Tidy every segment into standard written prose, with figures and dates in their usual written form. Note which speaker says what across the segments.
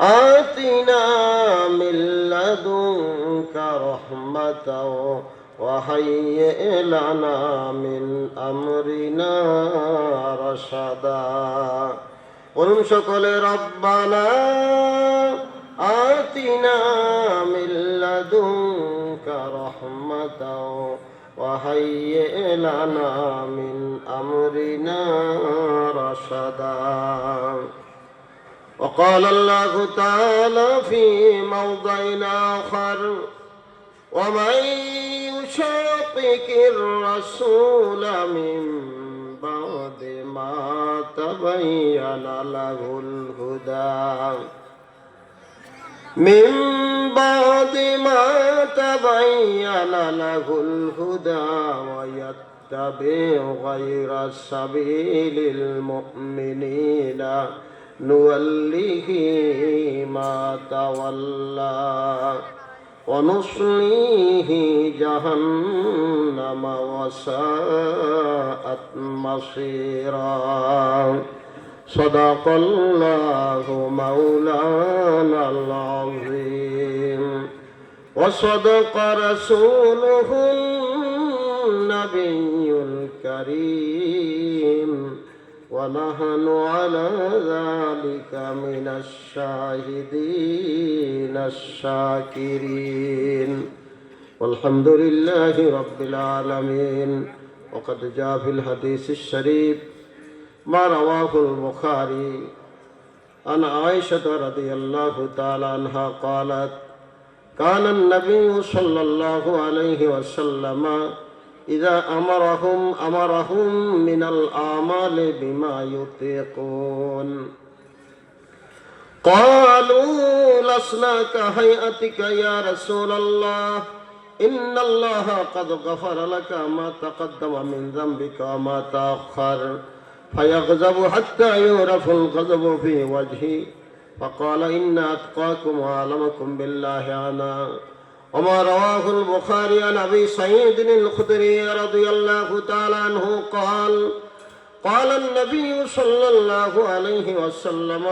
Speaker 1: آتنا من لدنك رحمة وهيئ لنا من أمرنا رشدا قلن شكل ربنا آتنا من لدنك رحمة وهيئ لنا من أمرنا رشدا وقال الله تعالى في موضع آخر ومن يشاقق الرسول من بعد ما تبين له الهدى من بعد ما تبين له الهدى ويتبع غير سبيل المؤمنين نوله ما تولى ونصليه جهنم وساءت مصيرا صدق الله مولانا العظيم وصدق رسوله النبي الكريم ونحن على ذلك من الشاهدين الشاكرين والحمد لله رب العالمين وقد جاء في الحديث الشريف ما رواه البخاري عن عائشة رضي الله تعالى عنها قالت كان النبي صلى الله عليه وسلم إذا أمرهم من الأعمال بما يطيقون قالوا لسنا كهيئتك يا رسول الله إن الله قد غفر لك ما تقدم من ذنبك وما تأخر فيغضب حتى يعرف الغضب في وجهه فقال إن أتقاكم وأعلمكم بالله أنا وما رواه البخاري عن أبي سعيد الخدري رضي الله تعالى عنه قال قال النبي صلى الله عليه وسلم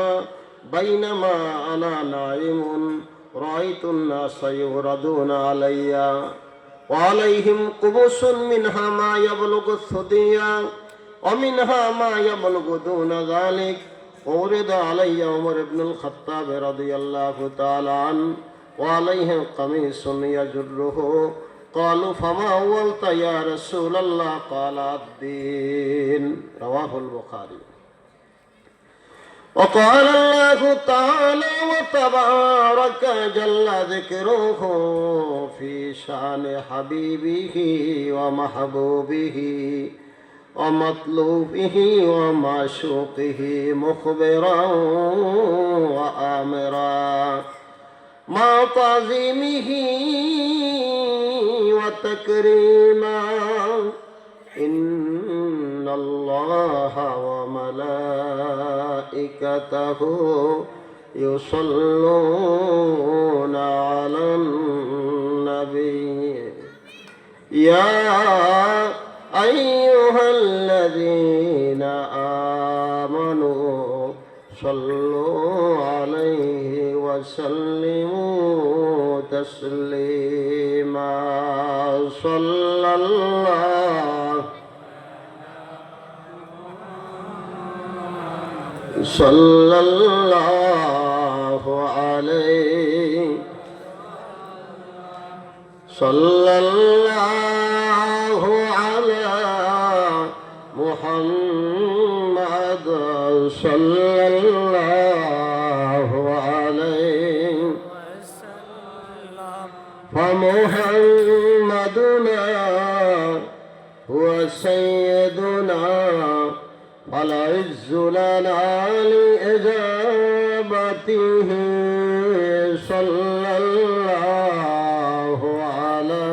Speaker 1: بينما أنا نائم رأيت الناس يغردون علي وعليهم قبس منها ما يبلغ الثديا ومنها ما يبلغ دون ذلك وورد علي عمر بن الخطاب رضي الله تعالى عنه وعليه قميص يجره قالوا فما أولت يا رسول الله قال الدين رواه البخاري وقال الله تعالى وتبارك جل ذكره في شأن حبيبه ومحبوبه ومطلوبه ومعشوقه مخبرا وآمرا مع تعظيمه وتكريما إن الله وملائكته يصلون على النبي يا أيها الذين آمنوا صلوا عليه وسلموا تسليما صلى الله عليه صلى الله على محمد صلى الله عليه وسلم فمحمدنا هو سيدنا والعز لنا لإجابته صلى الله على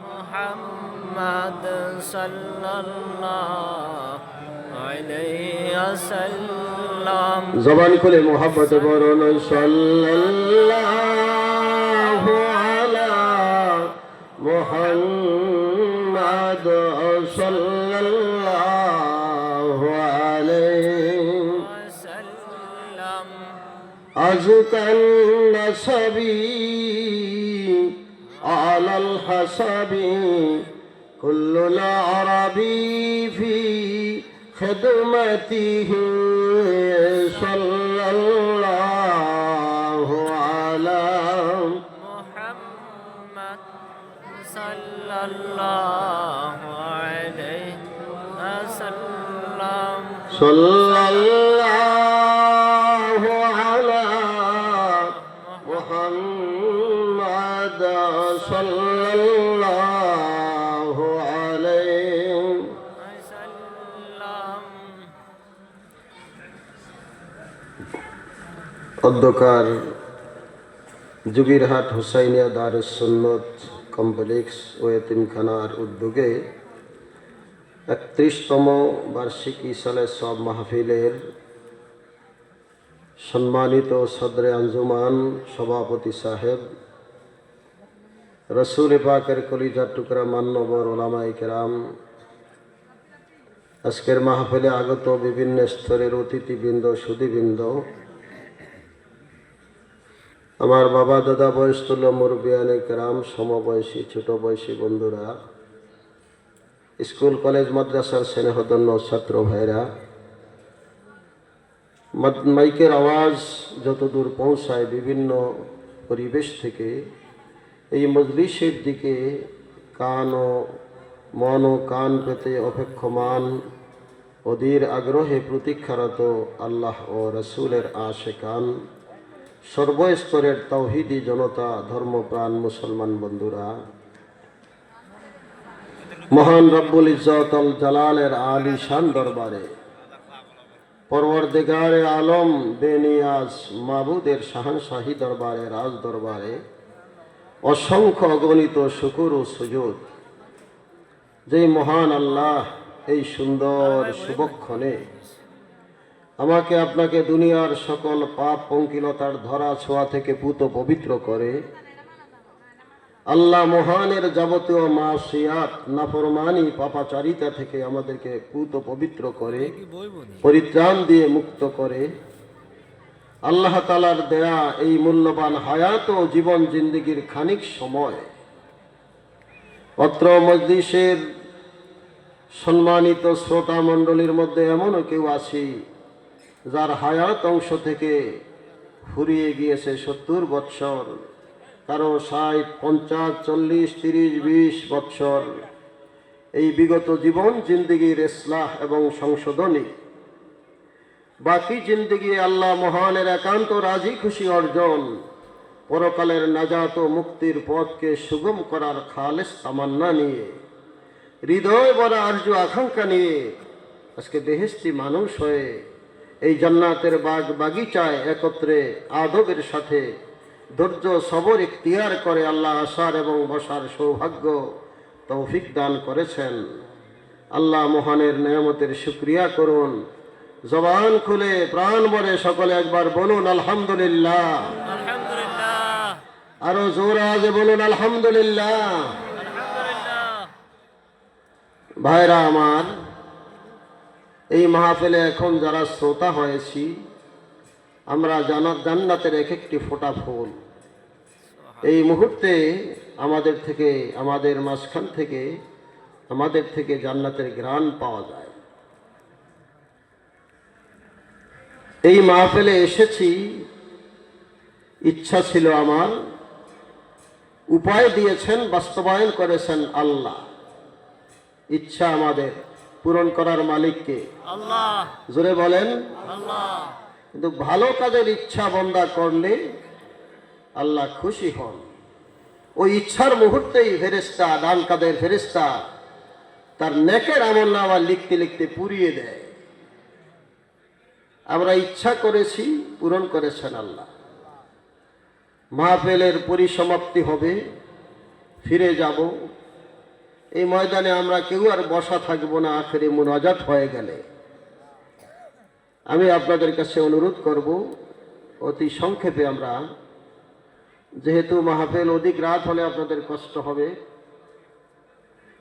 Speaker 1: محمد صلى الله عليه وسلم زبان كل محبت برون صلى الله على محمد صلى الله عليه وسلم أزكى النسب على الحسب كل العرب في خدمته صلى الله على
Speaker 2: محمد صلى الله عليه وسلم
Speaker 1: صلى الله على محمد صلى الله عليه
Speaker 2: وسلم
Speaker 1: অধ্যকার জুগিরহাট হুসাইনিয়া দারুস সুন্নত কমপ্লেক্স ও এতিমখানার উদ্যোগে 31তম বার্ষিকী সালে সব মাহফিলের সম্মানিত সদরে আঞ্জুমান সভাপতি সাহেব, রসুল পাকের কলিজার টুকরা মান্যবর ওলামায়ে কেরাম, আজকের মাহফিলে আগত বিভিন্ন স্তরের অতিথিবৃন্দ, সুধীবৃন্দ, আমার বাবা দাদা বয়স্তুল্য মুরব্বিয়ানে কেরাম, সমবয়সী ছোট বয়সী বন্ধুরা, স্কুল কলেজ মাদ্রাসার স্নেহধন্য ছাত্র ভাইরা, মাইকের আওয়াজ যতদূর পৌঁছায় বিভিন্ন পরিবেশ থেকে এই মজলিসের দিকে কান ও মন ও কান পেতে অপেক্ষমান, অধীর আগ্রহে প্রতীক্ষারত আল্লাহ ও রসুলের আশেকান, সর্বস্তরের তাওহীদি জনতা, ধর্মপ্রাণ মুসলমান বন্ধুরা, মহান রব্বুল ইজ্জত আল জালালের আলিশান দরবারে পরওয়ারদিগারে আলম বেনিয়াজ মাবুদের শাহানশাহী দরবারে, রাজ দরবারে অসংখ্য অগণিত শুকুর ও সুজুদ। যেই মহান আল্লাহ এই সুন্দর শুভক্ষণে আমাকে আপনাকে দুনিয়ার সকল পাপ পঙ্কিলতার ধরা ছোঁয়া থেকে পুত পবিত্র করে, আল্লাহ মহানের যাবতীয় মাসিয়াত নাফরমানি পাপাচারিতা থেকে আমাদেরকে পুত পবিত্র করে, পরিত্রাণ দিয়ে মুক্ত করে, আল্লাহ তাআলার দেয়া এই মূল্যবান হায়াত ও জীবন জিন্দেগির খানিক সময় অত্র মজলিসের সম্মানিত শ্রোতা মণ্ডলীর মধ্যে এমনও কেউ আছি যার হায়াত অংশ থেকে ফুরিয়ে গিয়েছে 70 বৎসর, কারো 60, 50, 40, 30, 20 বৎসর। এই বিগত জীবন জিন্দেগির ইসলাহ এবং সংশোধনী, বাকি জিন্দেগি আল্লাহ মহানের একান্ত রাজি খুশি অর্জন, পরকালের নাজাত ও মুক্তির পথকে সুগম করার খালেস তামান্না নিয়ে, হৃদয় ভরা আরজু আকাঙ্ক্ষা নিয়ে আজকে বেহেশতি মানুষ হয়ে এই জান্নাতের বাগ বাগিচায় একত্রে আদবের সাথে ধৈর্য সবর ইখতিয়ার করে আল্লাহ আসার এবং বসার সৌভাগ্য তৌফিক দান করেছেন। আল্লাহ মহানের নেয়ামতের শুকরিয়া করুন। জবান খুলে প্রাণ ভরে সকলে একবার বলুন আলহামদুলিল্লাহ।
Speaker 2: আলহামদুলিল্লাহ,
Speaker 1: আরো জোরে আজে বলুন আলহামদুলিল্লাহ।
Speaker 2: আলহামদুলিল্লাহ।
Speaker 1: ভাইরা আমার, এই মাহফিলে এখন যারা শ্রোতা হয়েছি, আমরা জান্নাতের এক একটি ফোঁটা ফুল। এই মুহূর্তে আমাদের থেকে, আমাদের মাঝখান থেকে, আমাদের থেকে জান্নাতের ঘ্রাণ পাওয়া যায়। এই মাহফিলে এসেছি, ইচ্ছা ছিল আমার, উপায় দিয়েছেন, বাস্তবায়ন করেছেন আল্লাহ। ইচ্ছা আমাদের পূরণ করার মালিককে
Speaker 2: আল্লাহ,
Speaker 1: জোরে বলেন
Speaker 2: আল্লাহ।
Speaker 1: কিন্তু ভালো কাজের ইচ্ছা বন্দা করলে আল্লাহ খুশি হন। ওই ইচ্ছার মুহূর্তেই ফেরেশতা, ডান কাদের ফেরেশতা তার নেকের আমলনামা লিখতে লিখতে পুড়িয়ে দেয়। আমরা ইচ্ছা করেছি, পূরণ করেছেন আল্লাহ। মাহফিলের পরিসমাপ্তি হবে, ফিরে যাব। এই ময়দানে আমরা কেউ আর বসা থাকবো না আখেরি মুনাজাত হয়ে গেলে। আমি আপনাদের কাছে অনুরোধ করব, অতি সংক্ষেপে আমরা, যেহেতু মাহফিল অধিক রাত হলে আপনাদের কষ্ট হবে,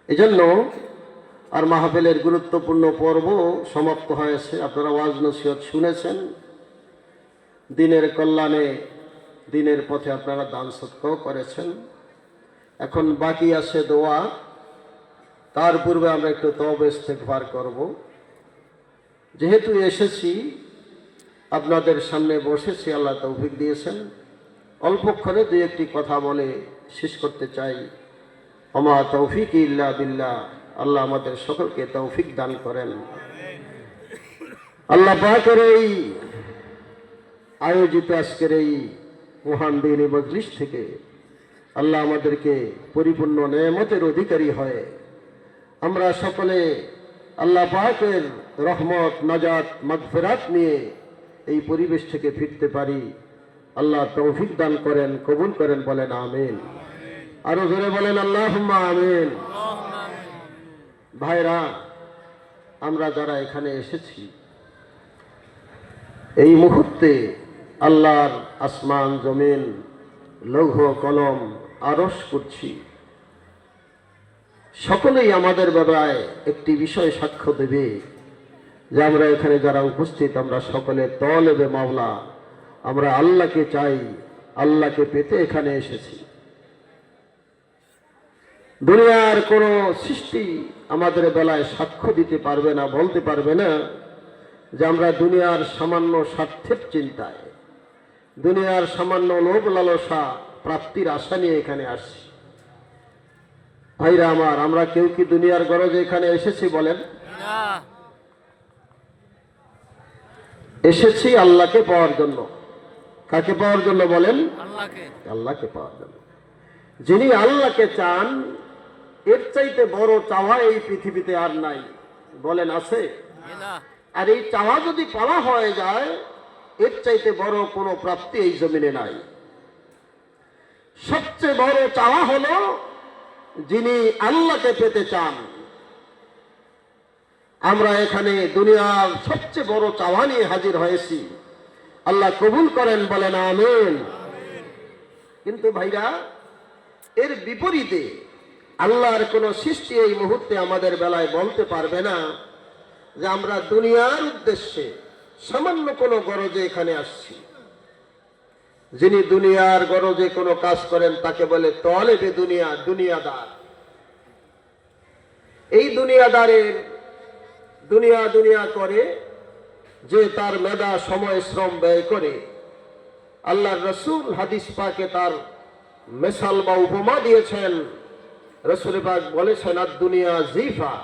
Speaker 1: এজন্য আর মাহফিলের গুরুত্বপূর্ণ পর্ব সমাপ্ত হয়েছে। আপনারা ওয়াজ নসিহত শুনেছেন। দিনের কল্যাণে, দিনের পথে আপনারা দান সৎকাও করেছেন। এখন বাকি আছে দোয়া। তার পূর্বে আমরা একটু তওবা ইস্তেগফার করব। যেহেতু এসেছি, আপনাদের সামনে বসেছি, আল্লাহ তৌফিক দিয়েছেন, অল্পক্ষণে দুই একটি কথা বলে শেষ করতে চাই। ওমা তৌফিক ইল্লা বিল্লাহ। আল্লাহ আমাদের সকলকে তৌফিক দান করেন। আল্লাহ পাকের এই আয়োজিত আজকের এই মহান দিনী মজলিস থেকে আল্লাহ আমাদেরকে পরিপূর্ণ নেয়ামতের অধিকারী হয় আমরা সকলে আল্লাহ পাকের রহমত, নাজাত, মাগফিরাত নিয়ে এই পরিবেশ থেকে ফিরতে পারি। আল্লাহ তৌফিক দান করেন, কবুল করেন, বলেন আমিন। আরো জোরে বলেন আল্লাহুম্মা আমিন। ভাইরা, আমরা যারা এখানে এসেছি, এই মুহূর্তে আল্লাহর আসমান জমিন, লৌহ কলম, আরশ করছি, সকলেই আমাদের ব্যাপারে একটি বিষয় সাক্ষ্য দেবে যে আমরা এখানে যারা উপস্থিত, আমরা সকলে তলেবে মাওলা, আমরা আল্লাহকে চাই, আল্লাহকে পেতে এখানে এসেছি। দুনিয়ার কোনো সৃষ্টি আমাদের বেলায় সাক্ষ্য দিতে পারবে না, বলতে পারবে না যে আমরা দুনিয়ার সামান্য স্বার্থের চিন্তায়, দুনিয়ার সামান্য লোভ লালসা প্রাপ্তির আশা নিয়ে এখানে আসছি। ভাইরা আমার, আমরা কেউ কি দুনিয়ার গরজে এখানে এসেছি বলেন? এসেছি আল্লাহকে পাওয়ার জন্য। কাকে পাওয়ার জন্য বলেন? আল্লাহকে পাওয়ার জন্য। যিনি আল্লাহকে চান, এর চাইতে বড় চাওয়া এই পৃথিবীতে আর নাই, বলেন আছে? আর এই চাওয়া যদি পাওয়া হয়ে যায়, এর চাইতে বড় কোনো প্রাপ্তি এই জমিনে নাই। সবচেয়ে বড় চাওয়া হলো যিনি আল্লাহকে পেতে চান। আমরা এখানে দুনিয়ার সবচেয়ে বড় চাওয়া নিয়ে হাজির হয়েছি। আল্লাহ কবুল করেন, বলেন আমিন। কিন্তু ভাইরা, এর বিপরীতে আল্লাহর কোন সৃষ্টি এই মুহূর্তে আমাদের বেলায় বলতে পারবে না যে আমরা দুনিয়ার উদ্দেশ্যে সামান্য কোনো গরজে এখানে আসছি। যিনি দুনিয়ার গরজে কোনো কাজ করেন তাকে বলে তলেবে দুনিয়া, দুনিয়াদার। এই দুনিয়াদারের দুনিয়া দুনিয়া করে যে তার মেধা, সময়, শ্রম ব্যয় করে। আল্লাহর রাসূল হাদিস পাকে তার মিসাল বা উপমা দিয়েছেন। রাসূল পাক বলেছেন, আদ দুনিয়া জিফা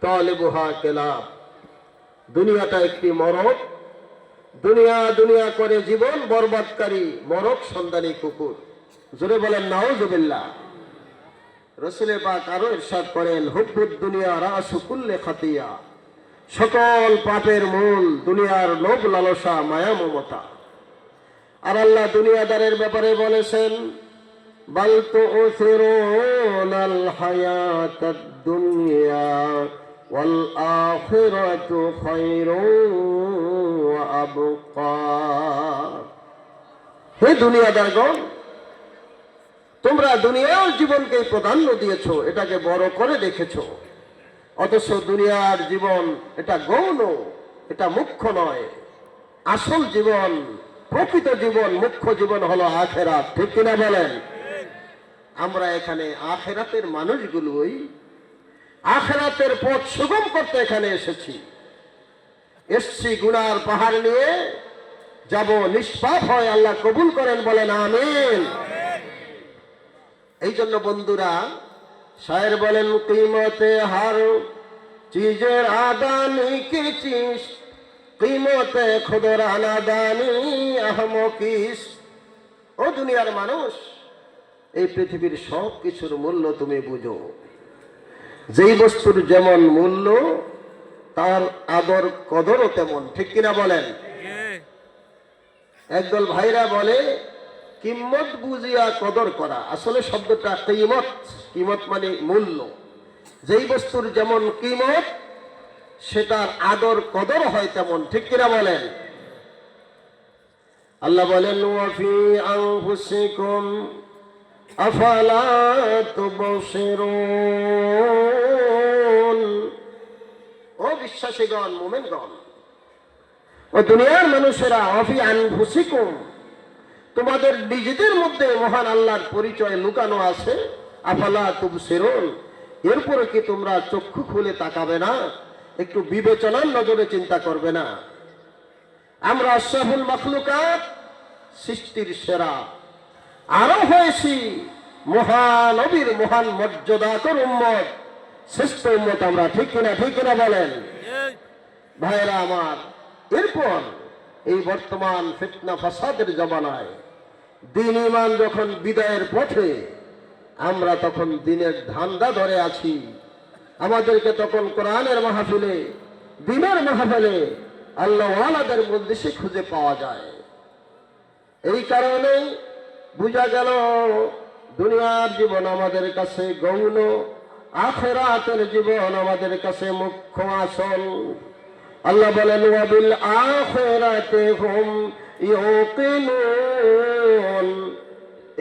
Speaker 1: তালিবুহা কেলাব। দুনিয়াটা একটি মরক, দুনিয়া দুনিয়া করে জীবন বরবাদকারী মরক সন্ধানী কুকুর। জোরে বলেন নাউজুবিল্লাহ। রাসূল পাক আরো ইরশাদ করেন, হুব্বুদ দুনিয়া রাসু কুল্লি খাতিয়া। সকল পাপের মূল দুনিয়ার লোভ লালসা, মায়া, মমতা। আর আল্লাহ দুনিয়াদারের ব্যাপারে বলেছেন, বাল তুসিরুনাল হায়াতাদ দুনিয়া ওয়াল আখিরাতু খায়রুন ওয়া আবকা। হে দুনিয়াদারগণ, তোমরা দুনিয়ার জীবনকে প্রাধান্য দিয়েছো, এটাকে বড় করে দেখেছো, অথচ দুনিয়ার জীবন এটা গৌণ, এটা মুখ্য নয়। আসল জীবন, প্রকৃত জীবন, মুখ্য জীবন হলো আখিরাত। ঠিক কিনা বলেন? আমরা এখানে আখিরাতের মানুষগুলোই আখিরাতের পথ সুগম করতে এখানে এসেছি। গুনার পাহাড় নিয়ে যাব, নিষ্পাপ হয়। আল্লাহ কবুল করেন, বলেন আমিন। এই জন্য বন্ধুরা, শায়ের বলেন, কিমতে হার চিজের আদানি কি চিজ, কিমতে খুদর আনাদানি আহমকিস। ও দুনিয়ার মানুষ, এই পৃথিবীর সব কিছুর মূল্য তুমি বুঝো। যেই বস্তুর যেমন মূল্য, তার আদর কদরও তেমন। ঠিক কিনা বলেন? একদল ভাইরা বলে কিম্মত বুঝিয়া কদর করা। আসলে শব্দটা কিমত, কিমত মানে মূল্য। যেই বস্তুর যেমন কিমত, সেটার আদর কদর হয় তেমন। ঠিক কিনা বলেন? আল্লাহ বলেন, ওয়াফি আনফুসিকুম আফালা তুবসিরুন। ও বিশ্বাসীগণ, মুমিনগণ, ও ও দুনিয়ার মানুষেরা অফি আনফুসিকুম, তোমাদের নিজেদের মধ্যে মহান আল্লাহর পরিচয় লুকানো আছে। আফালা তুবসিরুন, এরপরে কি তোমরা চক্ষু খুলে তাকাবে না? একটু বিবেচনার নজরে চিন্তা করবে না? আমরা আশরাফুল মাখলুকাত, সৃষ্টির সেরা, আরো হয়েছি মহানবীর মহান মর্যাদাকর উম্মত, শ্রেষ্ঠ উম্মত আমরা, ঠিক কিনা বলেন ভাইরা আমার। এরপর এই বর্তমান ফিতনা ফাসাদের জমানায় দিন ঈমান যখন বিদায়ের পথে, আমরা তখন দিনের ধান্দা ধরে আছি। আমাদেরকে তখন কোরআনের মাহফিলে, দিনের মাহফিলে আল্লাহ ওয়ালাদের মধ্যে সে খুঁজে পাওয়া যায়। এই কারণে বুঝা গেল দুনিয়ার জীবন আমাদের কাছে গৌণ, আখিরাতের জীবন আমাদের কাছে মুখ্য আসল। আল্লাহ বলেন ওয়াবিল আখিরাতি হুম ইউকিনুন,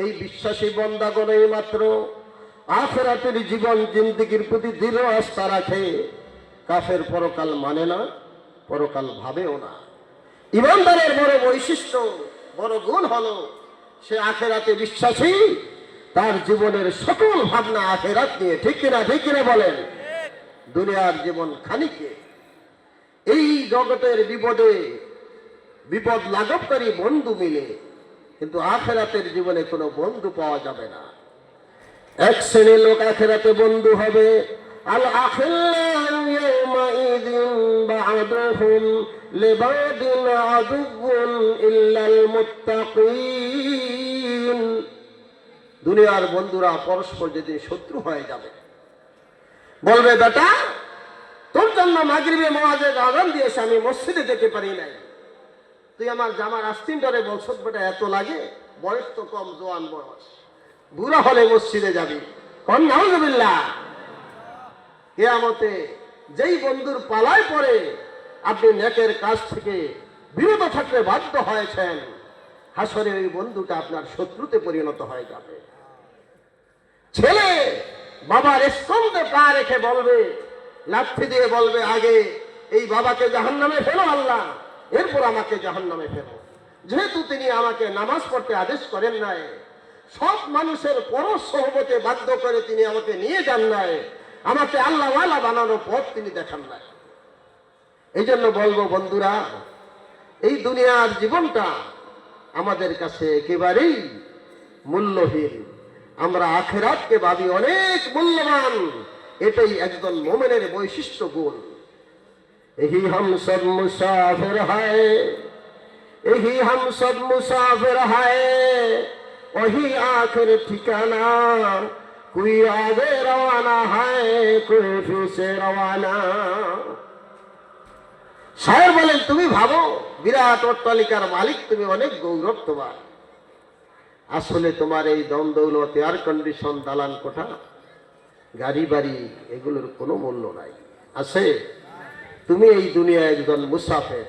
Speaker 1: এই বিশ্বাসী বান্দাগণ এই মাত্র আখিরাতের জীবন জিন্দেগির প্রতি দৃঢ় আস্থা রাখে। কাফের পরকাল মানে না, পরকাল ভাবেও না। ঈমানদারের বড় বৈশিষ্ট্য, বড় গুণ হলো সে আখিরাতে বিশ্বাসী, তার জীবনের সকল ভাবনা আখিরাত নিয়ে, ঠিক কিনা বলেন। দুনিয়ার জীবন খানিকে, এই জগতের বিপদে বিপদ লাঘবকারী বন্ধু মিলে, কিন্তু আখিরাতের জীবনে কোনো বন্ধু পাওয়া যাবে না। এক শ্রেণীর লোক আখিরাতে বন্ধু হবে, আল আখিল্লাহু ইয়াওমাইযিন বা'দুহুম লিবা'দিন আদুউন ইল্লাল মুত্তাকিন। দুনিয়ার বন্ধুরা পরস্পর যেদিন শত্রু হয়ে যাবে, বলবে বেটা তোর জন্য মাগরিবে মুয়াজ্জিন আযান দিয়েছে, আমি মসজিদে যেতে পারি নাই, তুই আমার জামার আস্তিন ধরে বলছত বেটা এত লাগে, বয়স তো কম, জোয়ান বয়স, বুড়া হলে মসজিদে যাবি। কোন নাউযুবিল্লাহ। কিয়ামতে যেই বন্ধুর পালায় পড়ে আপনি নেকের কাজ থেকে বিরত থাকতে বাধ্য হয়েছেন, হাসরে ওই বন্ধুটা আপনার শত্রুতে পরিণত হয়ে যাবে। ছেলে বাবার স্তম্ভে পা রেখে বলবে, লাথি দিয়ে বলবে, আগে এই বাবাকে জাহান্নামে ফেলো আল্লাহ, এরপর আমাকে জাহান্নামে ফেলো। যেহেতু তিনি আমাকে নামাজ পড়তে আদেশ করেন নাই, সব মানুষের পরশ সহবতে বাধ্য করে তিনি আমাকে নিয়ে যান নাই, আমাকে আল্লাহওয়ালা বানানোর পথ তিনি দেখান নাই। এই জন্য বলবো বন্ধুরা, এই দুনিয়ার জীবনটা আমাদের কাছে একেবারেই মূল্যহীন। আমরা আখিরাতকে ভাবি অনেক মূল্যবান। এটাই একজন মুমিনের বৈশিষ্ট্য গুণ। यही हम सब मुसाफिर है, यही हम सब मुसाफिर है, वही आखिर ठिकाना, कोई आगे रवाना है, कोई फिर से रवाना। शायर বলেন, তুমি ভাবো বিরাট অট্টালিকার মালিক, তুমি অনেক গৌরবতোবা, আসলে তোমার এই দম দৌলত, এয়ার কন্ডিশন, দালান কোঠা, গাড়ি বাড়ি, এগুলোর কোনো মূল্য নাই। আছে? তুমি এই দুনিয়ায় একজন মুসাফির।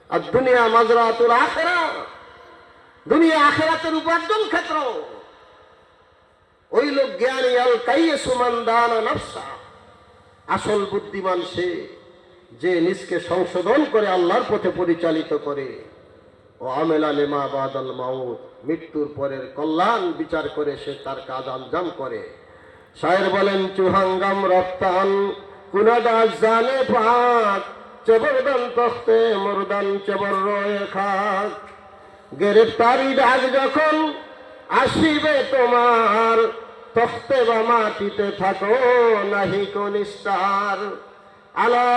Speaker 1: আর দুনিয়া মাজরাতুল আখিরা, দুনিয়া আখিরাতের উপার্জন ক্ষেত্র। ওই লোক জ্ঞানী, আল কাইয়্যিসু মান দানা নাফসা, আসল বুদ্ধিমান সে যে নিজকে সংশোধন করে আল্লাহর পথে পরিচালিত করে। ও আমেলা লিমা বাদাল মাউত, মৃত্যুর পরের কল্যাণ বিচার করে সে তার কাজ আঞ্জাম করে। শায়ের বলেন, চুহাঙ্গাম রপ্তান কুনাদা জানে পাক, চবরদান তখতে মুরদান চবর রয়ে খাক। গ্রেফতারি ডাক যখন আসিবে তোমার, তখতে বা মাটিতে থাকো নাহি কো নিস্তার। আলা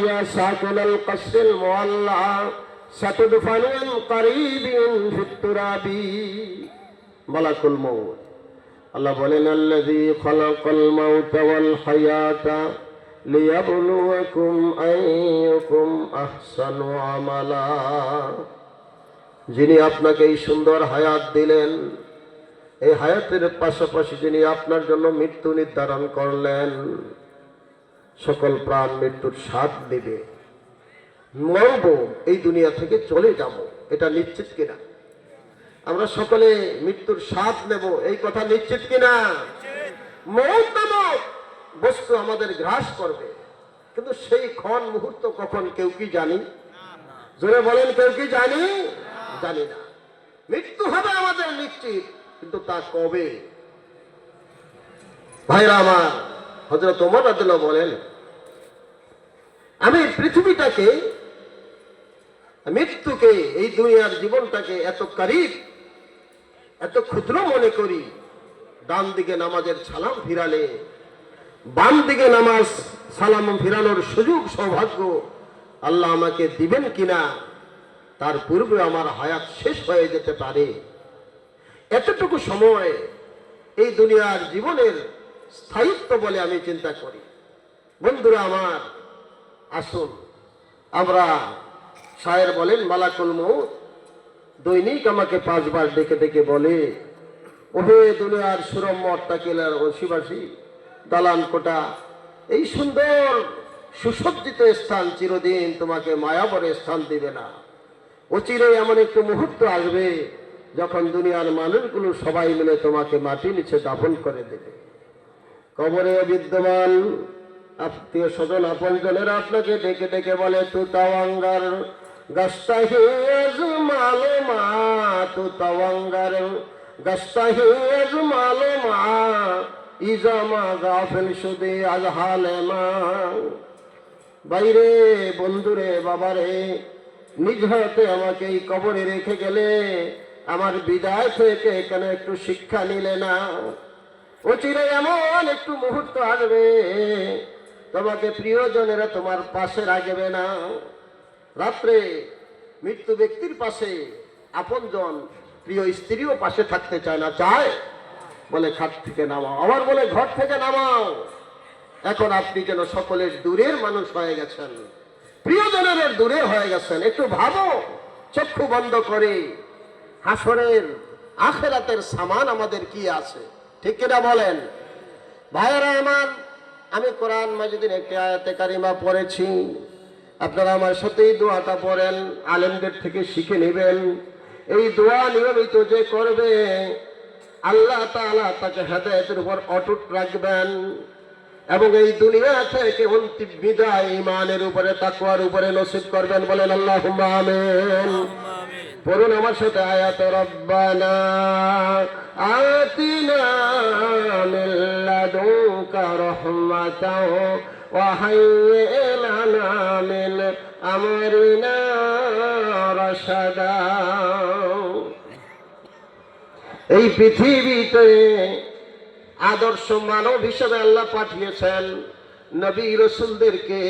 Speaker 1: ইয়া সাকুলাল কসরিল মুআল্লা, সাতুদফানুন করিবিন ফিত তুরাবি। মালাকুল মউত। আল্লাহ বলেন, আল্লাযী খালাকাল মাউতা ওয়াল হায়াতা লিয়াবলুয়াকুম আইয়ুকুম আহসানু আমালা। যিনি আপনাকে এই সুন্দর হায়াত দিলেন, এই হায়াতের পাশাপাশি যিনি আপনার জন্য মৃত্যু নির্ধারণ করলেন। সকল প্রাণ মৃত্যুর স্বাদ নেবে, মরব, এই দুনিয়া থেকে চলে যাব, এটা নিশ্চিত কিনা? আমরা সকলে মৃত্যুর স্বাদ নেব, এই কথা নিশ্চিত কিনা? মৌত নামক বস্তু আমাদের গ্রাস করবে, কিন্তু সেই ক্ষণ মুহূর্ত কখন কেউ কি জানি? জোরে বলেন, কেউ কি জানি? জানি না। মৃত্যু হবে আমাদের নিশ্চিত, কিন্তু তা কবে? ভাইরা আমার, হযরত ওমর রাদিয়াল্লাহু বলেন, আমি পৃথিবীটাকে, মৃত্যুকে, এই দুনিয়ার জীবনটাকে এত কারিব, এত ক্ষুদ্র মনে করি, ডান দিকে নামাজের সালাম ফিরালে, বাম দিকে নামাজ সালাম ফিরানোর সুযোগ সৌভাগ্য আল্লাহ আমাকে দিবেন কিনা, তার পূর্বে আমার হায়াত শেষ হয়ে যেতে পারে। এতটুকু সময় এই দুনিয়ার জীবনের স্থায়িত্ব বলে আমি চিন্তা করি। বন্ধুরা আমার, আসুন আমরা, শায়ের বলেন, মালাকুল মউত দৈনিক আমাকে 5 বার ডেকে ডেকে বলে, ওহে দুনিয়ার সুরম্য অট্টালিকার অধিবাসী, দালান কোটা, এই সুন্দর সুসজ্জিত স্থান চিরদিন তোমাকে মায়াবরে স্থান দিবে না। অচিরে এমন একটু মুহূর্ত আসবে যখন দুনিয়ার মানুষগুলো সবাই মিলে তোমাকে মাটি নিচে দাফন করে দেবে। কবরে বিদ্যমান আত্মীয় স্বজন আপন জনেরা আপনাকে ডেকে ডেকে বলে, তু তাওয়াঙ্গার গাস্তাহিজ মালুমা, তু তাওয়াঙ্গার গাস্তাহিজ মালুমা, ইজামা গাফিল শুদে আজহালেমা। বাইরে, বন্ধুরে, বাবারে, নিজ হাতে আমাকে এই কবরে রেখে গেলে, আমার বিদায় থেকে এখানে একটু শিক্ষা নিলে না? অচিরে এমন একটু মুহূর্ত আসবে তোমাকে প্রিয়জনেরা তোমার পাশে রাখবে না। রাত্রে মৃত্যু ব্যক্তির পাশে আপনজন, প্রিয় স্ত্রীও পাশে থাকতে চায় না, চায়? বলে খাট থেকে নামাও, আবার বলে ঘর থেকে নামাও। এখন আপনি যেন সকলের দূরের মানুষ হয়ে গেছেন, প্রিয়জনের দূরে হয়ে গেছেন। একটু ভাবো, চক্ষু বন্ধ করে, হাসরের আখিরাতের সামান আমাদের কি আছে, ঠিক কিনা বলেন? ভাইয়েরা আমার, আমি কোরআন মাজিদের একটি আয়াতে কারিমা পড়েছি, আপনারা আমার সাথেই দোয়াটা পড়েন, আলেমদের থেকে শিখে নেবেন। এই দোয়া নিয়মিত যে করবে, আল্লাহ তাআলা তাকে হেদায়েতের উপর অটুট রাখবেন এবং এই দুনিয়া থেকে অন্তিম বিদায় ঈমানের উপরে, তাকওয়ার উপরে নসিব করবেন। বলেন আল্লাহুম্মা আমিন। পড়ুন আমার সাথে আয়াত, রব্বানা আতিনা মিন লাদুনকা রাহমাতাও ওয়া হাইয়্যি লানা মিন আমরিনা রাশাদা। এই পৃথিবীতে আদর্শ মানব হিসেবে আল্লাহ পাঠিয়েছেন নবী রাসূলদেরকে।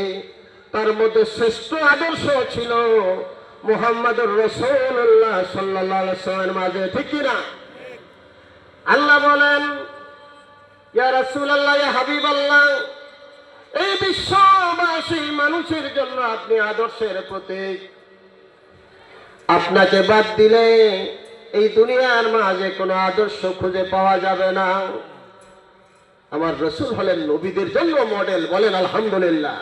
Speaker 1: তার মধ্যে শ্রেষ্ঠ আদর্শ ছিল মুহাম্মদুর রাসূলুল্লাহ সাল্লাল্লাহু আলাইহি ওয়াসাল্লামের মাঝে, ঠিক কি না? আল্লাহ বলেন, ইয়া রাসূলুল্লাহ, ইয়া হাবিবাল্লাহ, এই বিশ্ববাসী মানুষের জন্য আপনি আদর্শের প্রতীক। আপনাকে বাদ দিলে এই দুনিয়ার মাঝে কোনো আদর্শ খুঁজে পাওয়া যাবে না। আমার রাসূল হলেন নবীদের জন্য মডেল। বলেন আলহামদুলিল্লাহ।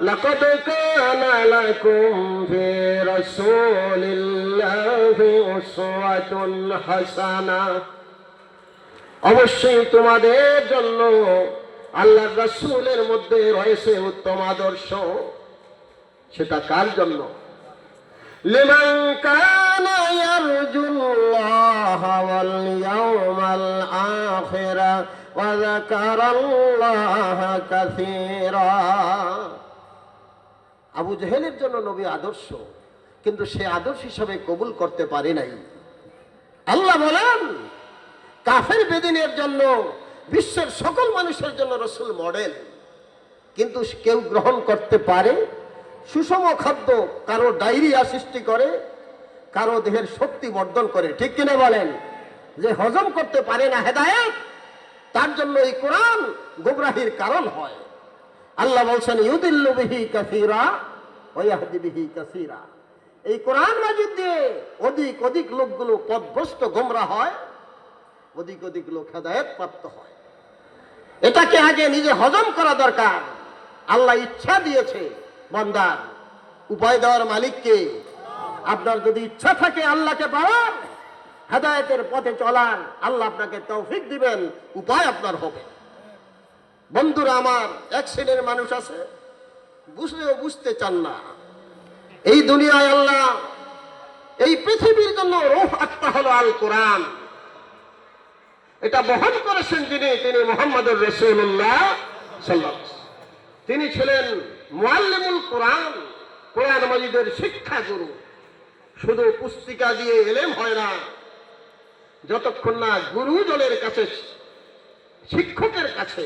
Speaker 1: লাকাদ কানা লাকুম ফি রাসূলিল্লাহি উসওয়াতুন হাসানা। অবশ্যই তোমাদের জন্য আল্লাহর রাসূলের মধ্যে রয়েছে উত্তম আদর্শ। সেটা কার জন্য? লিমান কানা ইয়ারজুল্লাহা ওয়াল ইয়াওমাল আখিরা ওয়া যাকারাল্লাহা কাসীরা। আবু জেহেলের জন্য নবী আদর্শ, কিন্তু সে আদর্শ হিসাবে কবুল করতে পারে নাই। আল্লাহ বলেন, কাফের বেদিনের জন্য, বিশ্বের সকল মানুষের জন্য রাসূল মডেল, কিন্তু কেউ গ্রহণ করতে পারে। সুষম খাদ্য কারো ডায়রিয়া সৃষ্টি করে, কারো দেহের শক্তি বর্ধন করে, ঠিক কিনা বলেন? যে হজম করতে পারে না হেদায়েত, তার জন্য এই কোরআন গোমরাহির কারণ হয়। আল্লাহ বলছেন, ইউদিল্লু বিহি কাসীরা ওয়া ইয়াহদি বিহি কাসীরা। এই কোরআন মাজিদ দিয়ে অধিক অধিক লোকগুলো পথভ্রষ্ট গোমরাহ হয়, অধিক অধিক লোক হেদায়েত প্রাপ্ত হয়। এটাকে আগে নিজে হজম করা দরকার। আল্লাহ ইচ্ছা দিয়েছে বান্দার, উপায় দেওয়ার মালিককে। আপনার যদি ইচ্ছা থাকে আল্লাহকে পাওয়ার, হেদায়েতের পথে চলার, আল্লাহ আপনাকে তৌফিক দিবেন, উপায় আপনার হবে। বন্ধুরা আমার, এক শ্রেণীর মানুষ আছে বুঝলেও বুঝতে চান না, এই দুনিয়ায় আল্লাহ এই পৃথিবীর জন্য রূহ আত্মা হলো আল কোরআন। এটা বহন করেছেন তিনি মুহাম্মদুর রাসূলুল্লাহ সাল্লাল্লাহু আলাইহি ওয়াসাল্লাম। তিনি ছিলেন মুআল্লিমুল কোরআন, কোরআন মাজিদের শিক্ষা গুরু। শুধু পুস্তিকা দিয়ে এলেম হয় না, যতক্ষণ না গুরুজনের কাছে, শিক্ষকের কাছে,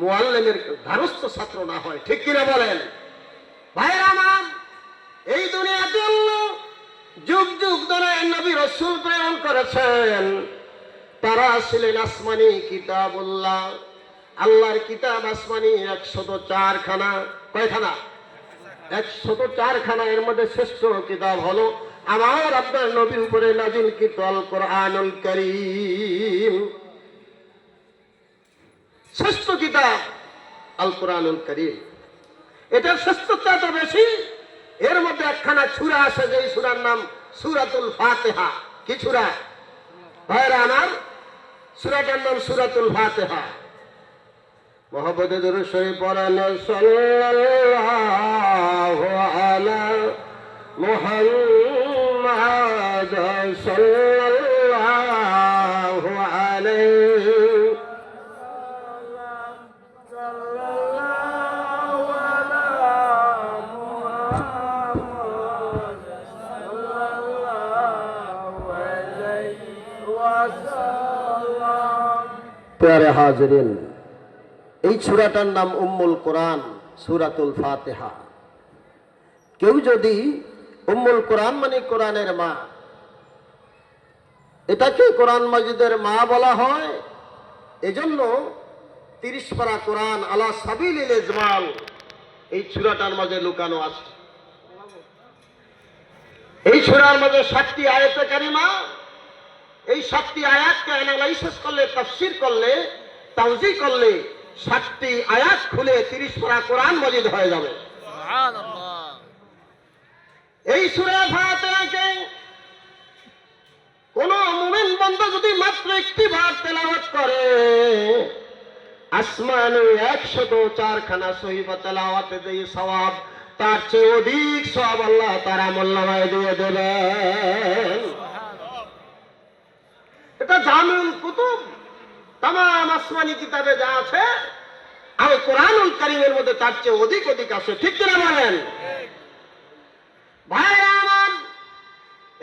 Speaker 1: মুআল্লিমের ধারস্থ ছাত্র না হয়। ঠিক কিনা বলেন ভাইরা আমার? এই দুনিয়াতে আল্লাহ যুগ যুগ ধরে নবী রাসূল প্রেরণ করেছেন। তারা ছিলেন আসমানি কিতাবুল্লাহ, আল্লাহর কিতাব আসমানি 104 খানা। কয়খানা? 104 খানা। এর মধ্যে শ্রেষ্ঠ কিতাব হলো আমার আপনার নবীর উপরে নাজিলকৃত আল কোরআনুল কারীম। শ্রেষ্ঠ কিতাব আল কোরআনুল কারীম। এটার শ্রেষ্ঠতা তো বেশি। এর মধ্যে একখানা সূরা আছে, যে সূরার নাম সূরাতুল ফাতিহা। কি সূরা ভাইরা আমার? সূরাটার নাম সূরাতুল ফাতিহা। মুহাম্মদ দরুদ শরীফ পড়েন, সাল্লাল্লাহু আলা মুহাম্মাদ সাল্লাল্লাহু আলাইহি প্যারে হাজরিন। এই সূরাটার নাম উম্মুল কোরআন, সূরাতুল ফাতিহা। কেউ যদি উম্মুল কোরআন মানে কোরআনের মা, এটাকে কোরআন মাজিদের মা বলা হয়। এজন্য 30 পারা কোরআন আলা সাবিলিল ইজমাল এই সূরাটার মাঝে লুকানো আছে। এই সূরার মাঝে 7টি আয়াতে কারিমা। এই 7টি আয়াতকে অ্যানালাইসিস করলে, তাফসীর করলে, তাওজী করলে 7টি আয়াত খুলে 30 পারা কোরআন মাজিদ হয়ে যাবে।
Speaker 2: সুবহানাল্লাহ।
Speaker 1: এই সূরা ফাতিহাকে কোন মুমিন বান্দা যদি মাত্র একটি বার তেলাওয়াত করে, আসমানে 104 খানা সহিফা তেলাওয়াতে যে সওয়াব, তার চেয়ে অধিক সওয়াব আল্লাহ তার আমলনামায় দিয়ে দেবেন। এটা জামিউল কুতুব, তামাম আসমানি কিতাবে যা আছে আর কোরআনুল কারীমের মধ্যে তার চেয়ে অধিক আছে। ঠিক কিনা বলেন ভাইরা আমার?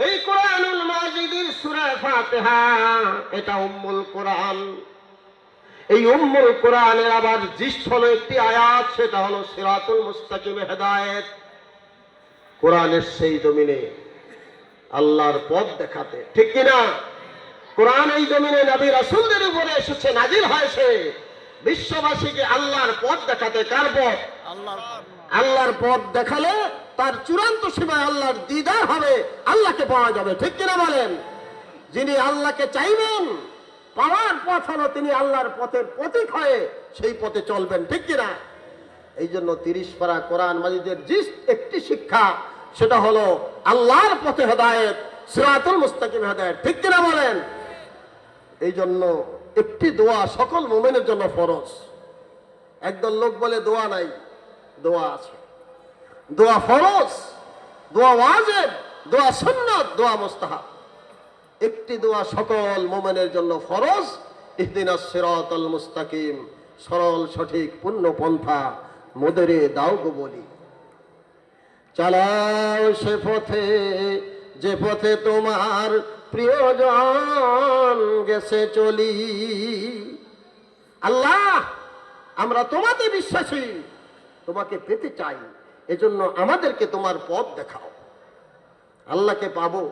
Speaker 1: এই কোরআনুল মাজিদের সূরা ফাতিহা এটা উম্মুল কোরআন। এই উম্মুল কোরআনের আবার জ্যেষ্ঠ হলো একটি আয়াত, সেটা হলো সিরাতুল মুস্তাকিম, হেদায়েত। কোরআনের সেই জমিনে আল্লাহর পথ দেখাতে। ঠিক কিনা? কোরআন এই জমিনে নবী রাসূলদের উপরে এসেছে, নাজিল হয়েছে বিশ্ববাসীকে আল্লাহর পথ দেখাতে। কার পথ? আল্লাহর পথ দেখালে তার চূড়ান্ত সীমায় আল্লাহর দিদার হবে, আল্লাহকে পাওয়া যাবে। ঠিক কিনা বলেন? যিনি আল্লাহকে চাইবেন, পাওয়ার পথ হলো তিনি আল্লাহর পথের প্রতীক হয়ে সেই পথে চলবেন। ঠিক কিনা? এই জন্য 30 পারা কোরআন মাজিদের একটি শিক্ষা, সেটা হলো আল্লাহর পথে হেদায়েত, সিরাতুল মুস্তাকিম হেদায়েত। ঠিক কিনা বলেন? এই জন্য একটি দোয়া সকল মুমিনের জন্য ফরজ। একদল লোক বলে দোয়া নাই, দোয়া আছে। দোয়া ফরজ, দোয়া ওয়াজিব, দোয়া সুন্নাত, দোয়া মুস্তাহাব। একটি দোয়া সকল মুমিনের জন্য ফরজ, ইহদিনাস সিরাতাল মুস্তাকিম, সরল সঠিক পূর্ণ পন্থা মোদেরে দাও গো বলি। চালাও সে পথে যে পথে তোমার প্রিয়জন গেছে চলি। আল্লাহ, আমরা তোমাতে বিশ্বাসী, তোমাকে পেতে চাই, এজন্য আমাদেরকে তোমার পথ দেখাও। আল্লাহকে পাবো,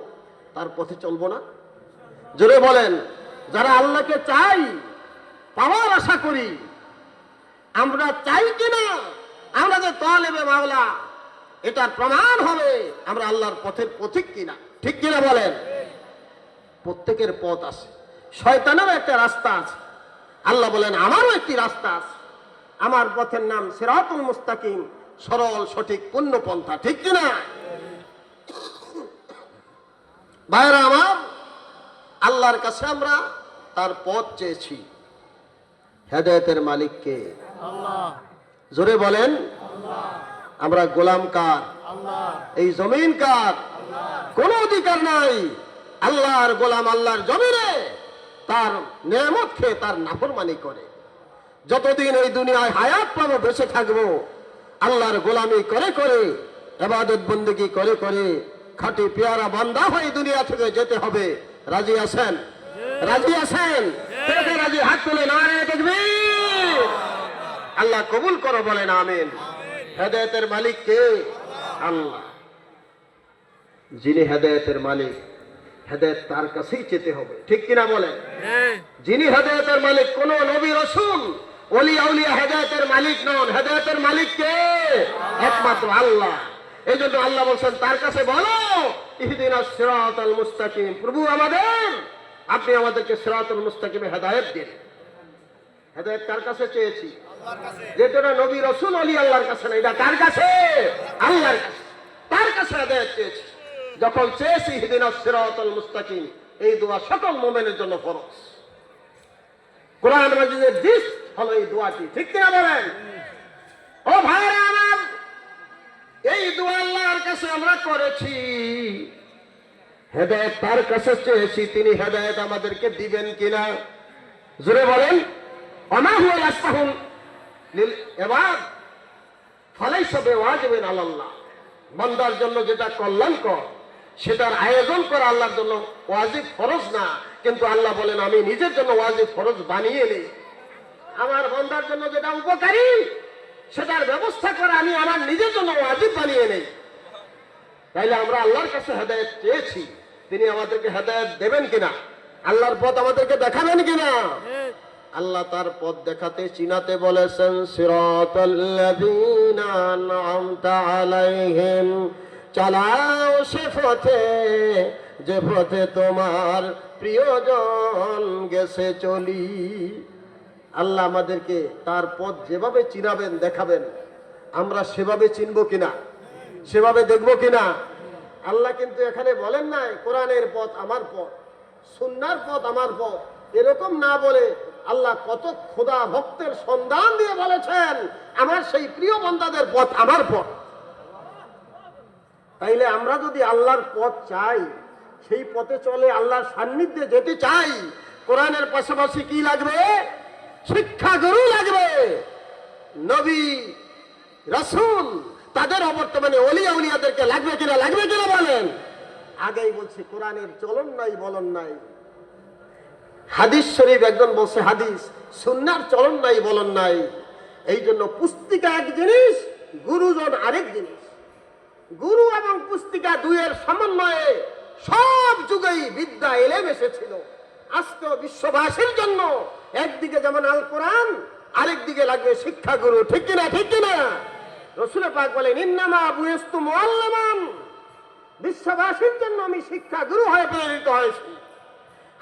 Speaker 1: তার পথে চলবো না? জোরে বলেন। যারা আল্লাহকে চাই, পাওয়ার আশা করি, আমরা চাই কিনা আমরা যে তালেবে মাওলা, এটার প্রমাণ হবে আমরা আল্লাহর পথের পথিক কিনা। ঠিক কিনা বলেন? প্রত্যেকের পথ আছে, শয়তানেরও একটা রাস্তা আছে। আল্লাহ বলেন আমারও একটি রাস্তা আছে, আমার পথের নাম সিরাতুল মুস্তাকিম, সরল সঠিক পূর্ণ পন্থা। ঠিক কিনা ভাইরা আমার? আল্লাহর কাছে আমরা তার পথ চেয়েছি। হেদায়েতের মালিক কে? আল্লাহ। জোরে বলেন। আমরা গোলাম কার?
Speaker 2: আল্লাহ
Speaker 1: এই জমিন কার? কোন অধিকার নাই। আল্লাহর গোলাম আল্লাহর জমিনে তার নেয়ামত খেয়ে তার নাফরমানি করে। যতদিন এই দুনিয়ায় হায়াত পাবো, বেঁচে থাকবো, আল্লাহর গোলামি করে করে, ইবাদত বন্দেগী করে করে খাঁটি পেয়ারা বান্দা হয়ে দুনিয়া থেকে যেতে হবে। রাজি আছেন? রাজি আছেন? কে কে রাজি? হাত তুলে নারে তাকবীর। আল্লাহ কবুল করো, বলেন আমিন। হেদায়েতের মালিক কে? আল্লাহ। যিনি হেদায়েতের মালিক, হেদায়েত তার কাছেই যেতে হবে, ঠিক কিনা বলেন? যিনি হেদায়েতের মালিক, কোন নবী রাসূল ওলি আউলিয়া হেদায়েতের মালিক নন। হেদায়েতের মালিক কে? একমাত্র আল্লাহ। এই জন্য আল্লাহ বলছেন তার কাছে বলো, ইহদিনাস সিরাতাল মুস্তাকিম। প্রভু আমাদের, আপনি আমাদেরকে সিরাতুল মুস্তাকিমে হেদায়েত দিন। হেদায়েত কার কাছে চেয়েছি? যেটা নবী রাসূল ওলি আল্লাহর কাছে না, এটা কার কাছে? আল্লাহর কাছে। তার কাছে হেদায়েত চেয়েছি। যখন চেয়েছি ইহদিনাস সিরাতাল মুস্তাকিম, এই দোয়া সকল মুমিনের জন্য ফরজ। কোরআন মাজিদের দিস হলো এই দোয়াটি, ঠিক কিনা বলেন? ও ভাইরা আমার, এই দোয়া আল্লাহর কাছে আমরা করেছি, হেদায়েত তার কাছে চেয়েছি, তিনি হেদায়েত আমাদেরকে দিবেন কিনা জোরে বলেন। ওমা হুয়া ইয়াসফাহুল লিল ইবাদ ফালাইসা বিওয়াজিবিন আলাল্লাহ। বান্দার জন্য যেটা কল্যাণকর সেটার আয়োজন করা আল্লাহর জন্য ওয়াজিব, ফরজ না। কিন্তু আল্লাহ বলেন আমি নিজের জন্য ওয়াজিব ফরজ বানিয়ে নিই। আমার বান্দার জন্য যেটা উপকারী সেটার ব্যবস্থা করে আমি আমার নিজের জন্য ওয়াজিব বানিয়ে নেই। তাইলে আমরা আল্লাহর কাছে হেদায়েত চেয়েছি, তিনি আমাদেরকে হেদায়েত দেবেন কিনা, আল্লাহর পথ আমাদেরকে দেখাবেন কিনা। আল্লাহ তার পথ দেখাতে চিনাতে বলেছেন, সিরাতাল্লাযীনা আন'আমতা আলাইহিম, চালাও সে পথে যে পথে তোমার প্রিয়জন গেছে চলি। আল্লাহ আমাদেরকে তার পথ যেভাবে চিনাবেন, দেখাবেন, আমরা সেভাবে চিনব কিনা, সেভাবে দেখব কিনা। আল্লাহ কিন্তু এখানে বলেন নাই কোরআনের পথ আমার পথ, সুন্নাহর পথ আমার পথ, এরকম না বলে আল্লাহ কত খোদা ভক্তের সন্ধান দিয়ে বলেছেন আমার সেই প্রিয় বান্দাদের পথ আমার পথ। তাইলে আমরা যদি আল্লাহর পথ চাই, সেই পথে চলে আল্লাহর সান্নিধ্যে যেতে চাই, কোরআনের পাশাপাশি কি লাগবে? শিক্ষাগুরু লাগবে, নবী রাসূল তাদের অবর্তমানে ওলি আউলিয়াদেরকে লাগবে কিনা, লাগবে কিনা বলেন। আগেই বলছি কোরআনের চলন নাই, বলন নাই। হাদিস শরীফ একজন বলছে হাদিস, সুন্নাহর চলন নাই, বলন নাই। এই জন্য পুস্তিকা এক জিনিস, গুরুজন আরেক জিনিস। গুরু এবং পুস্তিকা দুইয়ের সমন্বয়ে সব যুগেই বিদ্যা এলেম এসেছিল। আজকে বিশ্ববাসীর জন্য একদিকে যেমন আল কোরআন, আরেক দিকে লাগবে শিক্ষাগুরু, ঠিক কিনা, ঠিক কিনা। রাসূল পাক বলেন, ইন্নামা বুইস্তু মুআল্লিমান, বিশ্ববাসীর জন্য আমি শিক্ষাগুরু হয়ে প্রেরিত হয়েছি।